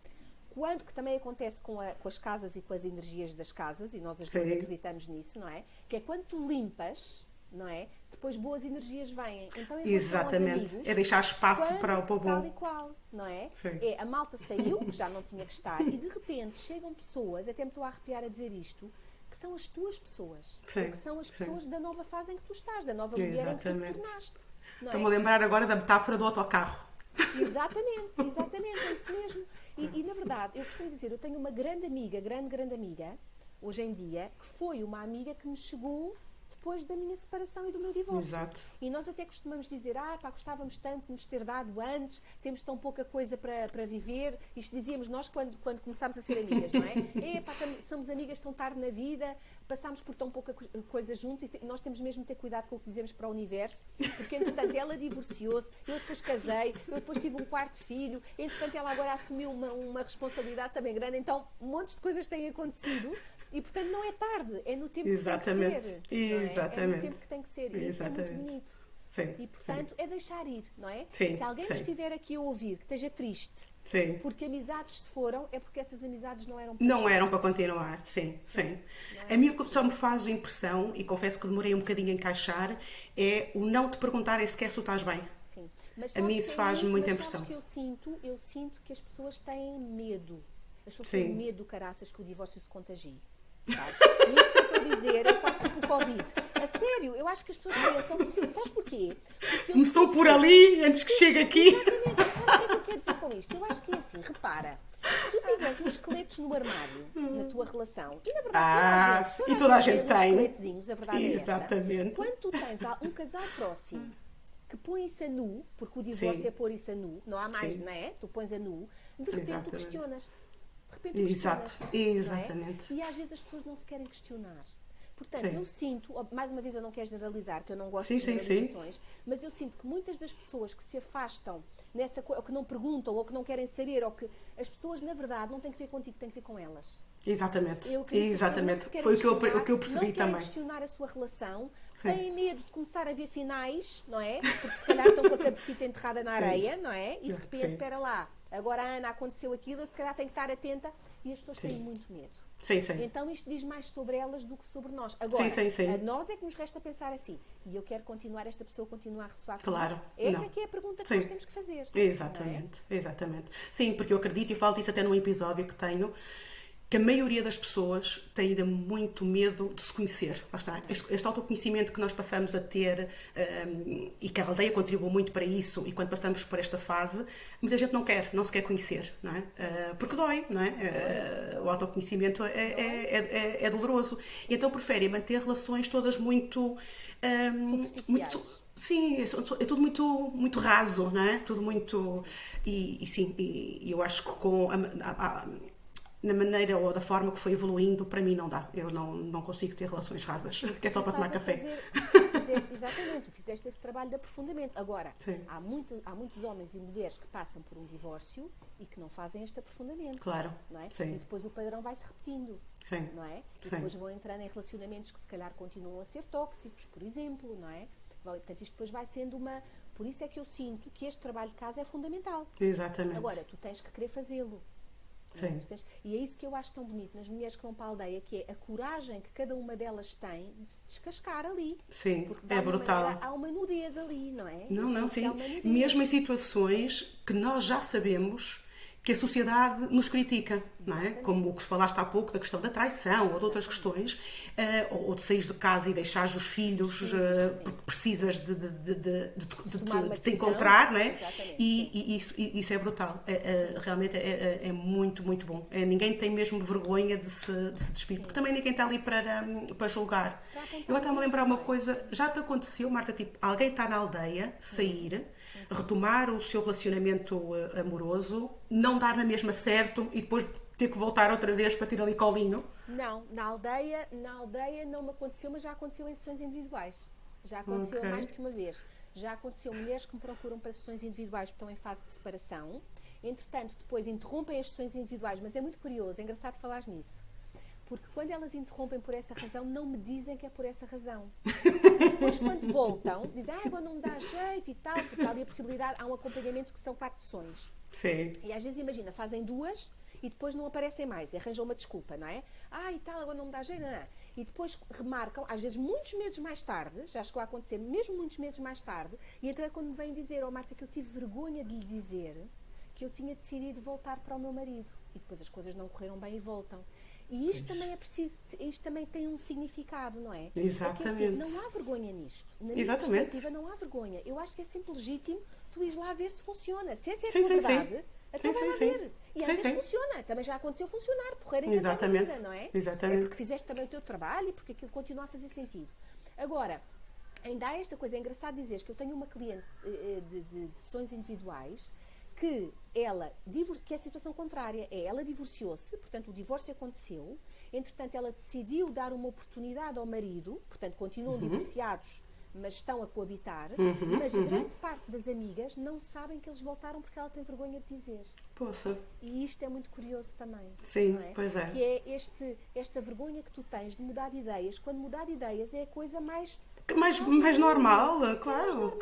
que também acontece com as casas e com as energias das casas, e nós as duas acreditamos nisso, não é? Que é quando tu limpas, não é? Depois boas energias vêm. Então, exatamente. Amigos, é deixar espaço para o bom. Tal e qual, não é? A malta saiu, que já não tinha que estar, e de repente chegam pessoas, até me estou a arrepiar a dizer isto, que são as tuas pessoas. Que são as pessoas da nova fase em que tu estás, da nova mulher em que tu te tornaste. Estou-me a lembrar agora da metáfora do autocarro. Exatamente, é isso mesmo. E na verdade, eu costumo dizer, eu tenho uma grande amiga, grande amiga, hoje em dia, que foi uma amiga que me chegou depois da minha separação e do meu divórcio. Exato. E nós até costumamos dizer, gostávamos tanto de nos ter dado antes, temos tão pouca coisa para viver. Isto dizíamos nós quando começámos a ser amigas, não é? Somos amigas tão tarde na vida, passámos por tão pouca coisa juntos e nós temos mesmo de ter cuidado com o que dizemos para o universo, porque entretanto ela divorciou-se, eu depois casei, eu depois tive um quarto filho, entretanto ela agora assumiu uma responsabilidade também grande, então montes de coisas têm acontecido. E, portanto, não é tarde, é no tempo que tem que ser. É no tempo que tem que ser. E isso é muito bonito. E, portanto, é deixar ir, não é? Se alguém estiver aqui a ouvir que esteja triste, porque amizades se foram, é porque essas amizades não eram para não eram para continuar. A mim o que só me faz impressão, e confesso que demorei um bocadinho a encaixar, é o não te perguntarem sequer se tu estás bem. Mas a mim isso faz-me muita impressão. Que eu sinto que as pessoas têm medo. As pessoas têm medo do caraças que o divórcio se contagie. Sabes? E isto que eu estou a dizer é quase tipo o Covid. A sério, eu acho que as pessoas pensam. Sabes porquê? Começou por ali, antes que chegue aqui. Exatamente. Sabes o que é que eu quero dizer com isto? Eu acho que é assim, repara. Se tu tiveres uns esqueletos no armário, na tua relação, e na verdade toda a gente tem. Esqueletozinhos, a verdade exatamente. É essa. Quando tu tens um casal próximo que põe isso a nu, porque o divórcio é pôr isso a nu, não há mais, não é? Tu pões a nu, de repente tu questionas-te. Exatamente. E às vezes as pessoas não se querem questionar. Portanto, eu sinto, mais uma vez eu não quero generalizar, que eu não gosto de generalizações, mas eu sinto que muitas das pessoas que se afastam ou que não perguntam, ou que não querem saber, ou que as pessoas, na verdade, não têm que ver contigo, têm que ver com elas. Exatamente. Foi o que eu percebi não também. Não querem questionar a sua relação, têm medo de começar a ver sinais, não é? Porque se calhar estão com a cabecita enterrada na areia, não é? E de repente, espera lá, agora a Ana aconteceu aquilo, eu se calhar tenho que estar atenta, e as pessoas têm muito medo. Sim, sim. Então isto diz mais sobre elas do que sobre nós. Agora, Sim. a nós é que nos resta pensar assim, e eu quero continuar, esta pessoa continua a ressoar comigo. Claro. Essa Não. é que é a pergunta que Sim. nós temos que fazer. Exatamente, exatamente. Sim, porque eu acredito, e falo disso até num episódio que tenho, que a maioria das pessoas tem ainda muito medo de se conhecer. Lá está. Este autoconhecimento que nós passamos a ter, e que a aldeia contribui muito para isso, e quando passamos por esta fase, muita gente não se quer conhecer, não é? Porque dói, não é? O autoconhecimento é doloroso. E então preferem manter relações todas muito... Sim, é tudo muito raso, não é? Tudo muito... E eu acho que na maneira ou da forma que foi evoluindo, para mim não dá. Eu não consigo ter relações rasas, que é só para tomar café. Exatamente, tu fizeste esse trabalho de aprofundamento. Agora, há muitos homens e mulheres que passam por um divórcio e que não fazem este aprofundamento. Claro, não é? sim. E depois o padrão vai-se repetindo. Sim. Não é? E Sim. depois vão entrando em relacionamentos que se calhar continuam a ser tóxicos, por exemplo, não é? Portanto, isto depois vai sendo uma... Por isso é que eu sinto que este trabalho de casa é fundamental. Exatamente. Agora, tu tens que querer fazê-lo. Sim. E é isso que eu acho tão bonito nas mulheres que vão para a aldeia, que é a coragem que cada uma delas tem de se descascar ali. Sim, porque é brutal. Há uma nudez ali, não é? Não, sim. Mesmo em situações que nós já sabemos que a sociedade nos critica, não é? Como o que falaste há pouco da questão da traição ou de outras questões, ou de sair de casa e deixar os filhos porque precisas de te encontrar, não é? E isso é brutal. Realmente é muito, muito bom. Ninguém tem mesmo vergonha de se despir, porque também ninguém está ali para julgar. Eu até me lembrar uma coisa, já te aconteceu, Marta, tipo, alguém está na aldeia, sair, retomar o seu relacionamento amoroso, não dar na mesma certo e depois ter que voltar outra vez para ter ali colinho? Não, na aldeia não me aconteceu, mas já aconteceu em sessões individuais. Já aconteceu mais do que uma vez. Já aconteceu mulheres que me procuram para sessões individuais porque estão em fase de separação. Entretanto, depois interrompem as sessões individuais, mas é muito curioso, é engraçado falares nisso. Porque quando elas interrompem por essa razão, não me dizem que é por essa razão. E depois, quando voltam, dizem, agora não me dá jeito e tal, porque há ali a possibilidade, há um acompanhamento que são 4 sessões. Sim. E às vezes, imagina, fazem 2 e depois não aparecem mais, arranjam uma desculpa, não é? E tal, agora não me dá jeito, não. E depois remarcam, às vezes muitos meses mais tarde, já chegou a acontecer, mesmo muitos meses mais tarde, e então é quando me vêm dizer, Marta, que eu tive vergonha de lhe dizer que eu tinha decidido voltar para o meu marido. E depois as coisas não correram bem e voltam. E isto também é preciso, isto também tem um significado, não é? Exatamente. É que, assim, não há vergonha nisto. Na minha perspectiva, não há vergonha. Eu acho que é sempre legítimo tu ires lá ver se funciona. Se essa é a tua verdade, então vai lá ver. E às vezes funciona. Também já aconteceu funcionar, porreira em cada vida, não é? Exatamente. É porque fizeste também o teu trabalho e porque aquilo continua a fazer sentido. Agora, ainda há esta coisa, é engraçado dizeres que eu tenho uma cliente de sessões individuais que é a situação contrária, ela divorciou-se, portanto o divórcio aconteceu, entretanto ela decidiu dar uma oportunidade ao marido, portanto continuam divorciados, mas estão a coabitar, mas grande parte das amigas não sabem que eles voltaram porque ela tem vergonha de dizer. Poxa. E isto é muito curioso também. Sim, não é? Pois é. Que é esta vergonha que tu tens de mudar de ideias, quando mudar de ideias é a coisa mais normal, claro.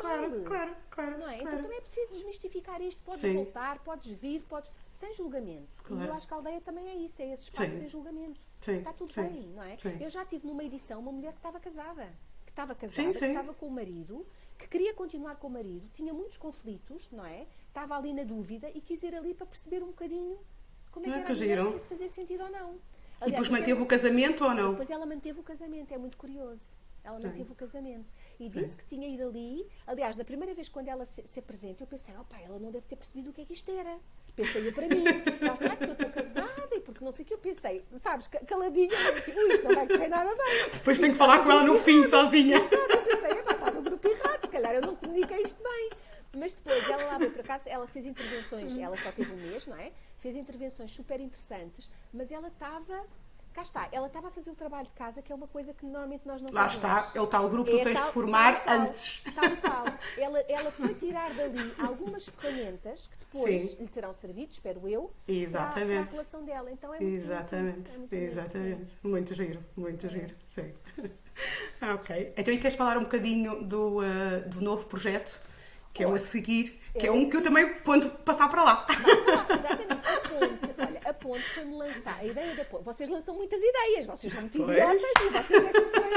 Não é? Então também é preciso desmistificar isto. Podes voltar, podes vir, sem julgamento. Claro. E eu acho que a aldeia também é isso, é esse espaço sem julgamento. Está tudo bem, não é? Eu já tive numa edição uma mulher que estava casada. Que estava com o marido, que queria continuar com o marido, tinha muitos conflitos, não é? Estava ali na dúvida e quis ir ali para perceber um bocadinho como é que era a mulher, se fazia sentido ou não. Aliás, e depois manteve o casamento ou não? Depois ela manteve o casamento, é muito curioso. Ela manteve o casamento. E disse que tinha ido ali. Aliás, na primeira vez quando ela se apresenta, eu pensei, ela não deve ter percebido o que é que isto era. Pensei eu para mim. Ela será que eu estou casada? E porque não sei o que eu pensei. Sabes, caladinha. Eu disse, isto não vai correr nada bem. Depois tenho que falar com ela no fim, sozinha. Exato, eu pensei, está no grupo errado. Se calhar eu não comuniquei isto bem. Mas depois ela lá veio para casa, ela fez intervenções, ela só teve um mês, não é? Fez intervenções super interessantes, mas ela estava... Cá está, ela estava a fazer o trabalho de casa, que é uma coisa que normalmente nós não fazemos. Lá está, é o tal grupo que tu tens de formar antes. Tal. Ela foi tirar dali algumas ferramentas que depois lhe terão servido, espero eu, para a relação dela. Então é muito Exatamente. Muito giro. Sim. Ok. Então, e queres falar um bocadinho do novo projeto, que é o A Seguir, que é um que eu também vou passar para lá. Exatamente. a ponte foi-me lançar. A ideia da ponte. Vocês lançam muitas ideias, vocês são muito idiotas e vocês é que põem.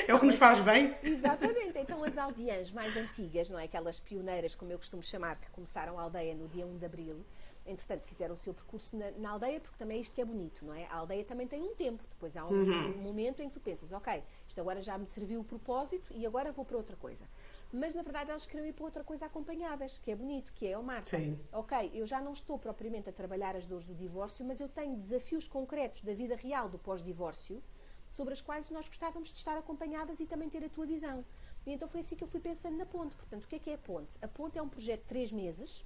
É o que nos faz bem. Exatamente. Então as aldeãs mais antigas, não é? Aquelas pioneiras, como eu costumo chamar, que começaram a aldeia no dia 1 de Abril, entretanto fizeram o seu percurso na aldeia, porque também é isto que é bonito, não é? A aldeia também tem um tempo, depois há um momento em que tu pensas, ok, isto agora já me serviu o propósito e agora vou para outra coisa. Mas na verdade elas queriam ir para outra coisa acompanhadas, que é bonito, que é, Marta, Sim. ok, eu já não estou propriamente a trabalhar as dores do divórcio, mas eu tenho desafios concretos da vida real do pós-divórcio, sobre as quais nós gostávamos de estar acompanhadas e também ter a tua visão. E então foi assim que eu fui pensando na ponte. Portanto, o que é a ponte? A ponte é um projeto de 3 meses,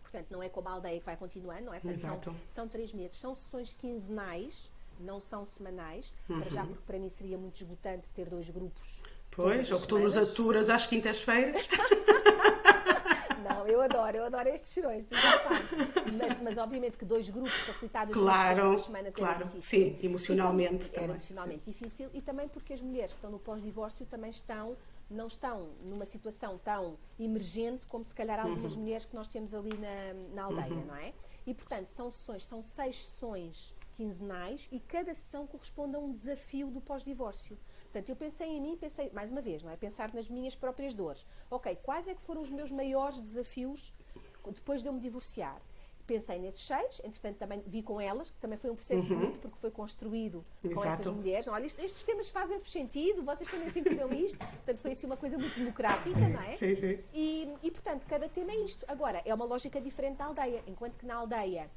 portanto não é como a aldeia que vai continuando, não é? Portanto, são 3 meses, são sessões quinzenais, não são semanais, para já porque para mim seria muito esgotante ter 2 grupos. Pois, ou que tu nos aturas às quintas-feiras. Não, eu adoro estes serões, tu já sabes. Mas obviamente que 2 grupos facilitados Claro, semanas claro. era difícil. Sim, emocionalmente Era também. emocionalmente difícil e também porque as mulheres que estão no pós-divórcio também não estão numa situação tão emergente como se calhar algumas mulheres que nós temos ali na aldeia, não é? E portanto são 6 sessões quinzenais e cada sessão corresponde a um desafio do pós-divórcio. Portanto, eu pensei em mim, mais uma vez, não é? Pensar nas minhas próprias dores. Ok, quais é que foram os meus maiores desafios depois de eu me divorciar? Pensei nesses 6, entretanto também vi com elas, que também foi um processo bonito, porque foi construído com essas mulheres. Olha, estes temas fazem-vos sentido, vocês também sentiram isto. Portanto, foi assim uma coisa muito democrática, não é? Sim, sim. E portanto, cada tema é isto. Agora, é uma lógica diferente da aldeia. Enquanto que na aldeia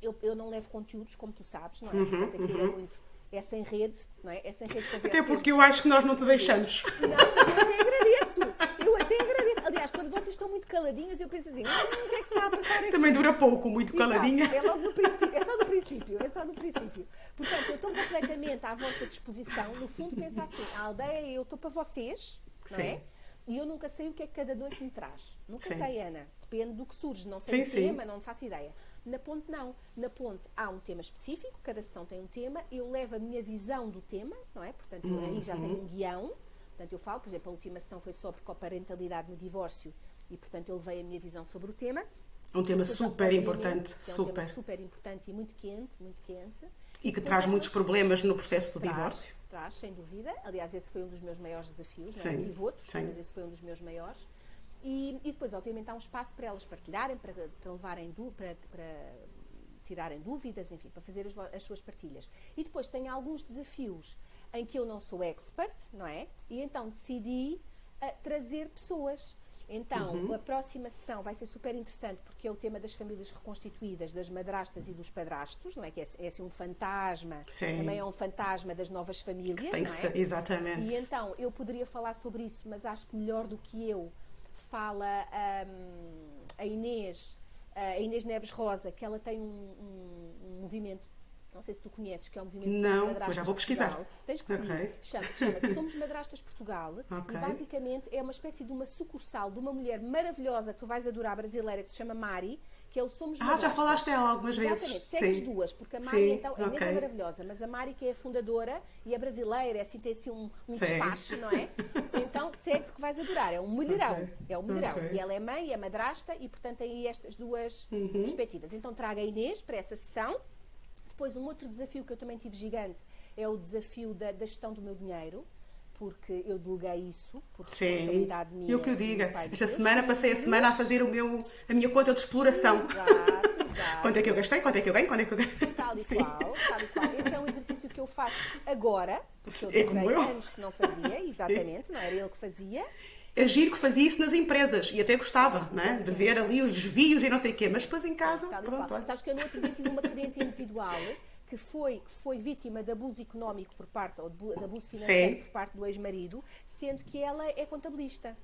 eu não levo conteúdos, como tu sabes, não é? Portanto, aquilo é muito... É sem rede, não é? É sem rede de conversa. Até porque eu acho que nós não te deixamos. Não, mas eu até agradeço. Aliás, quando vocês estão muito caladinhas, eu penso assim, o que é que se está a passar aqui? Também dura pouco, muito caladinha. Exato, é logo no princípio, é só no princípio. Portanto, eu estou completamente à vossa disposição. No fundo, pensa assim, a aldeia, eu estou para vocês, não é? E eu nunca sei o que é que cada noite me traz. Nunca sei, Ana. Depende do que surge. Não sei o tema, não faço ideia. Na ponte, não. Na ponte há um tema específico, cada sessão tem um tema, eu levo a minha visão do tema, não é? Portanto, aí já tenho um guião. Portanto, eu falo, por exemplo, a última sessão foi sobre coparentalidade no divórcio e, portanto, eu levei a minha visão sobre o tema. Um tema super importante. É um tema super importante e muito quente, muito quente. E que traz muitos problemas no processo do divórcio. Traz, sem dúvida. Aliás, esse foi um dos meus maiores desafios. Não é? Tive outros, mas esse foi um dos meus maiores. E depois, obviamente, há um espaço para elas partilharem, para levarem para tirarem dúvidas, enfim, para fazer as suas partilhas. E depois tem alguns desafios em que eu não sou expert, não é? E então decidi trazer pessoas. Então, a próxima sessão vai ser super interessante porque é o tema das famílias reconstituídas, das madrastas e dos padrastos, não é? Que é assim um fantasma, também é um fantasma das novas famílias, não é? Exatamente. E então, eu poderia falar sobre isso, mas acho que melhor do que eu fala a Inês Neves Rosa, que ela tem um movimento, não sei se tu conheces, que é um movimento Somos Madrastas Portugal. Não, já vou pesquisar. Tens que sim. Chama-se Somos Madrastas Portugal e basicamente é uma espécie de uma sucursal de uma mulher maravilhosa que tu vais adorar, brasileira, que se chama Mari, que é o Somos Madrastas. Já falaste dela algumas vezes. Exatamente, segue as duas, porque a Mari, então, a Inês é maravilhosa, mas a Mari que é a fundadora e é brasileira, é assim, tem assim um despacho, não é? Então segue porque vais adorar, é um mulherão, E ela é mãe, é madrasta e portanto tem aí estas duas perspectivas. Então traga a Inês para essa sessão. Depois, um outro desafio que eu também tive gigante é o desafio da gestão do meu dinheiro, porque eu deleguei isso, por responsabilidade minha. E o que eu diga, esta semana passei a semana a fazer a minha conta de exploração. Exato. Quanto é que eu gastei, quanto é que eu ganho, quanto é que eu ganho. Tal e qual. Esse é um exercício que eu faço agora, porque eu demorei anos que não fazia, exatamente, não era ele que fazia. É giro que fazia isso nas empresas e até gostava, não é? De ver ali os desvios e não sei o quê, mas depois em casa, pronto. Sabes que eu no outro dia tive uma cliente individual que foi vítima de abuso económico por parte, ou de abuso financeiro por parte do ex-marido, sendo que ela é contabilista.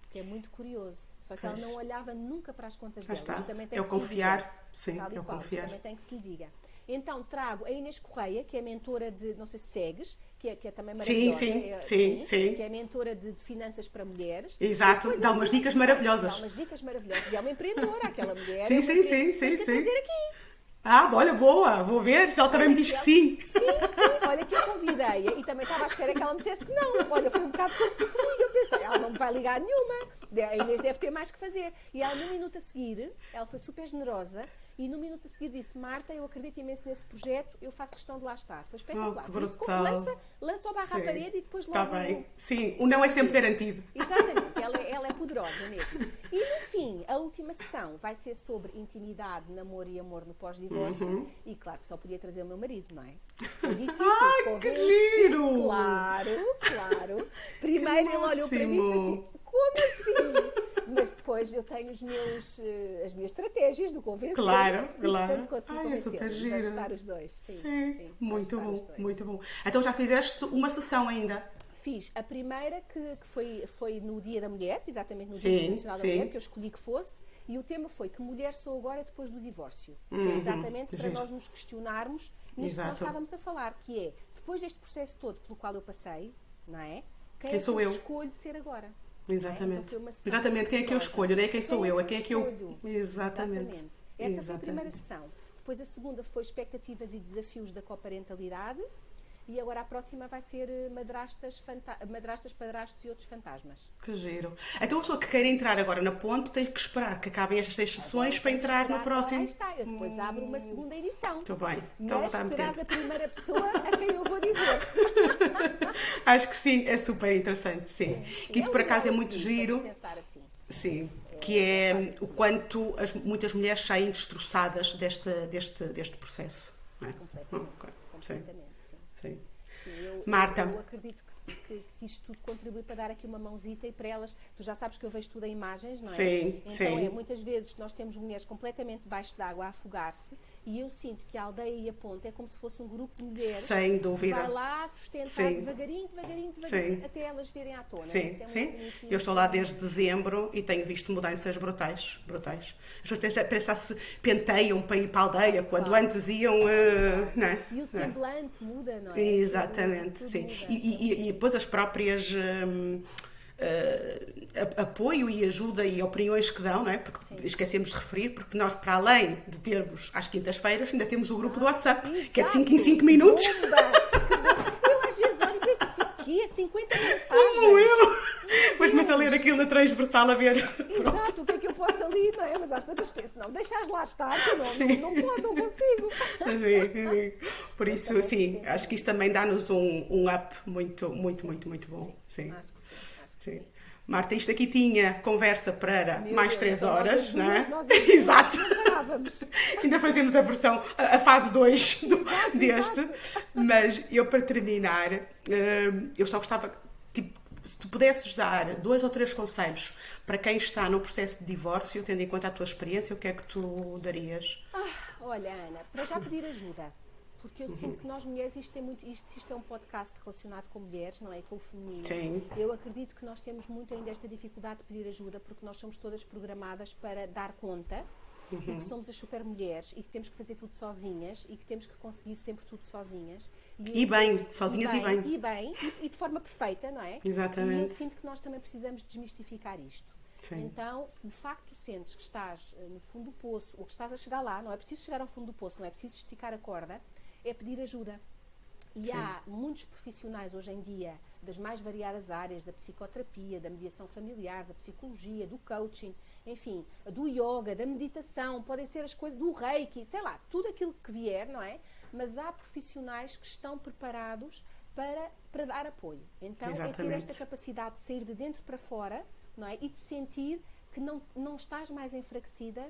Que é muito curioso. Só que ela não olhava nunca para as contas dela. Isto também tem que se confiar. Sim, é o confiar. Isto também tem que se lhe diga. Então trago a Inês Correia, que é mentora de, não sei se segues, que é também maravilhosa. Sim. Que é mentora de finanças para mulheres. Exato, dá umas dicas maravilhosas. Dá umas dicas maravilhosas. E é uma empreendedora, aquela mulher. Sim. Tens que trazer aqui. Olha, boa, vou ver se ela também me diz que sim. Sim, olha que eu convidei-a e também estava à espera que ela me dissesse que não. Olha, foi um bocado como tu comigo, eu pensei, ela não me vai ligar nenhuma, a Inês deve ter mais que fazer. E ela, no minuto a seguir, ela foi super generosa e no minuto a seguir disse, Marta, eu acredito imenso nesse projeto, eu faço questão de lá estar. Foi espetacular. Que Por isso, brutal. lança o barro à parede e depois Está logo... bem. Sim, o não é sempre garantido. Exatamente, ela é poderosa mesmo. E no fim, a última sessão vai ser sobre intimidade, namoro e amor no pós-divórcio. E claro que só podia trazer o meu marido, não é? Foi difícil de Que convencer. giro! Claro. Primeiro ele olhou para mim e disse assim, como assim? Mas depois eu tenho as minhas estratégias do convencer. Claro. E, portanto, consegui É convencer. super giro. Vamos estar os dois. Sim, muito bom. Então já fizeste uma sessão ainda? Fiz a primeira que foi no Dia da Mulher, exatamente no Dia Internacional da Mulher, que eu escolhi que fosse, e o tema foi que mulher sou agora depois do divórcio. Foi exatamente para nós nos questionarmos nisto que nós estávamos a falar, que é, depois deste processo todo pelo qual eu passei, não é? Quem sou eu? Escolho ser agora. Exatamente. É? Então exatamente, quem é que eu escolho, não é quem sou eu, é quem é que eu... escolho. Exatamente. Essa foi a primeira sessão. Depois a segunda foi expectativas e desafios da coparentalidade. E agora a próxima vai ser madrastas, padrastos e outros fantasmas. Que giro. Então a pessoa que queira entrar agora na ponte tem que esperar que acabem estas 6 sessões para entrar no próximo. Aí está, eu depois abro uma segunda edição. Muito bem. Então, mas serás a primeira pessoa a quem eu vou dizer. Acho que sim, é super interessante, sim. Que isso por acaso é muito giro. Pensar assim. Sim, que é o quanto muitas mulheres saem destroçadas deste processo. Não é? Completamente. Sim. Marta. Eu acredito que isto tudo contribui para dar aqui uma mãozita e para elas, tu já sabes que eu vejo tudo em imagens, não é? Sim, então muitas vezes nós temos mulheres completamente debaixo d'água a afogar-se e eu sinto que a aldeia e a ponte é como se fosse um grupo de mulheres. Sem dúvida. Que vai lá sustentar devagarinho, até elas virem à tona. Sim. Eu estou lá desde dezembro e tenho visto mudanças brutais. As pessoas se penteiam para ir para a aldeia, quando antes iam... não é? E o semblante muda, não é? Exatamente, tudo sim. Muda. E depois as próprias... apoio e ajuda e opiniões que dão, não é? Porque esquecemos de referir, porque nós, para além de termos às quintas-feiras, ainda temos o grupo do WhatsApp, que é de 5 em 5 minutos. Eu às vezes olho e penso assim, o quê? 50 mensagens? Como eu! Depois começo a ler aquilo na transversal a ver. Exato, o que é que eu posso ali, não é? Mas às tantas penso, não, deixas lá estar, que não consigo. Sim. Por isso, sim, acho que isto também dá-nos um up muito bom. Sim. Acho que sim. Marta, isto aqui tinha conversa para mais 3 horas, não é? Exato. Ainda fazemos a versão, a fase 2 deste. Mas eu, para terminar, eu só gostava, se tu pudesses dar 2 ou 3 conselhos para quem está no processo de divórcio, tendo em conta a tua experiência, o que é que tu darias? Olha, Ana, para já pedir ajuda. Porque eu sinto que nós mulheres, isto é um podcast relacionado com mulheres, não é? Com o feminino. Sim. Eu acredito que nós temos muito ainda esta dificuldade de pedir ajuda, porque nós somos todas programadas para dar conta, e que somos as super mulheres, e que temos que fazer tudo sozinhas, e que temos que conseguir sempre tudo sozinhas. Sozinhas e bem. E de forma perfeita, não é? Exatamente. E eu sinto que nós também precisamos desmistificar isto. Sim. Então, se de facto sentes que estás no fundo do poço, ou que estás a chegar lá, não é preciso chegar ao fundo do poço, não é preciso esticar a corda, é pedir ajuda. E há muitos profissionais hoje em dia, das mais variadas áreas, da psicoterapia, da mediação familiar, da psicologia, do coaching, enfim, do yoga, da meditação, podem ser as coisas do reiki, sei lá, tudo aquilo que vier, não é? Mas há profissionais que estão preparados para dar apoio. Então, é ter esta capacidade de sair de dentro para fora, não é? E de sentir que não estás mais enfraquecida.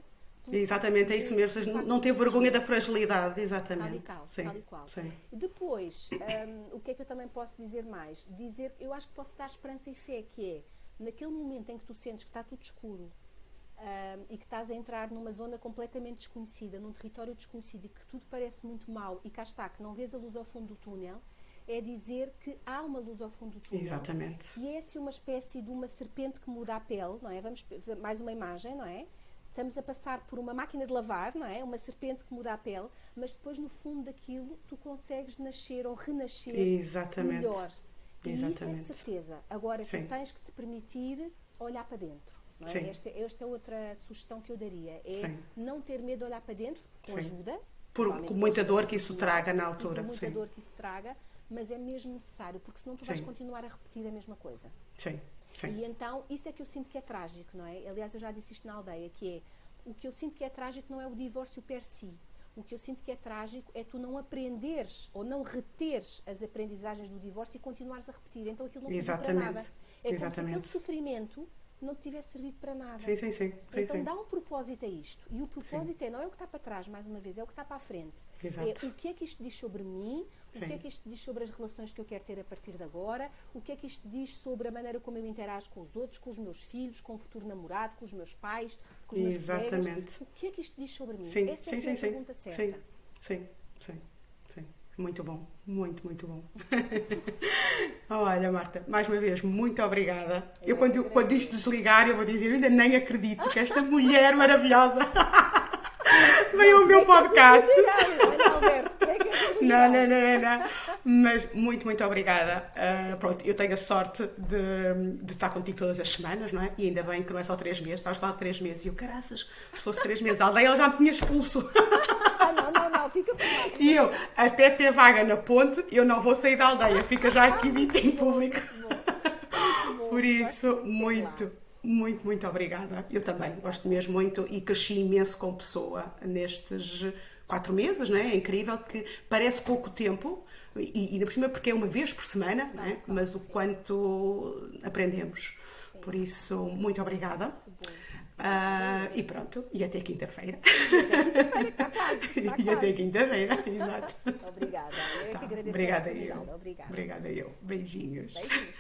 Exatamente, é isso mesmo. Não ter vergonha da fragilidade, exatamente. Tal e qual. Sim. Depois, o que é que eu também posso dizer mais? Eu acho que posso dar esperança e fé, que é, naquele momento em que tu sentes que está tudo escuro e que estás a entrar numa zona completamente desconhecida, num território desconhecido e que tudo parece muito mau e cá está, que não vês a luz ao fundo do túnel, é dizer que há uma luz ao fundo do túnel. Exatamente. Que é assim uma espécie de uma serpente que muda a pele, não é? Vamos ver mais uma imagem, não é? Estamos a passar por uma máquina de lavar, não é? Uma serpente que muda a pele, mas depois no fundo daquilo tu consegues nascer ou renascer melhor. E isso é de certeza. Agora tu tens que te permitir olhar para dentro. Não é? Esta é outra sugestão que eu daria. É não ter medo de olhar para dentro, com ajuda, Com muita dor que isso traga na altura. Com muita Sim. dor que isso traga, mas é mesmo necessário, porque senão tu vais Sim. continuar a repetir a mesma coisa. Sim, sim. E então, isso é que eu sinto que é trágico, não é? Aliás, eu já disse isto na aldeia, que é, o que eu sinto que é trágico não é o divórcio per si. O que eu sinto que é trágico é tu não aprenderes ou não reteres as aprendizagens do divórcio e continuares a repetir. Então aquilo não serve para nada. É como se aquele sofrimento não te tivesse servido para nada. Sim. Então dá um propósito a isto. E o propósito não é o que está para trás, mais uma vez, é o que está para a frente. Exato. É o que é que isto diz sobre mim, o que é que isto diz sobre as relações que eu quero ter a partir de agora, o que é que isto diz sobre a maneira como eu interajo com os outros, com os meus filhos, com o futuro namorado, com os meus pais, com os meus colegas. O que é que isto diz sobre mim? Essa é a pergunta certa. Sim. Muito bom, muito bom. Olha, Marta, mais uma vez, muito obrigada. Eu quando isto desligar, eu vou dizer, eu ainda nem acredito que esta mulher maravilhosa veio ao meu podcast. Não. Mas muito obrigada. Pronto, eu tenho a sorte de estar contigo todas as semanas, não é? E ainda bem que não é só 3 meses, estás a falar de 3 meses. E eu, caraças, se fosse 3 meses, a aldeia ela já me tinha expulso. Não, fica por lá. E eu, até ter vaga na ponte, eu não vou sair da aldeia, fica já aqui dito em público. Muito bom. Por isso, muito obrigada. Eu também gosto mesmo muito e cresci imenso como pessoa nestes 4 meses, não é? É incrível que parece pouco tempo, e ainda por cima porque é uma vez por semana, não é? Mas o quanto aprendemos. Por isso, muito obrigada. E pronto, e até quinta-feira. E até quinta-feira, exato. Obrigada. Eu que agradeço. Obrigada eu. Beijinhos. Beijinhos.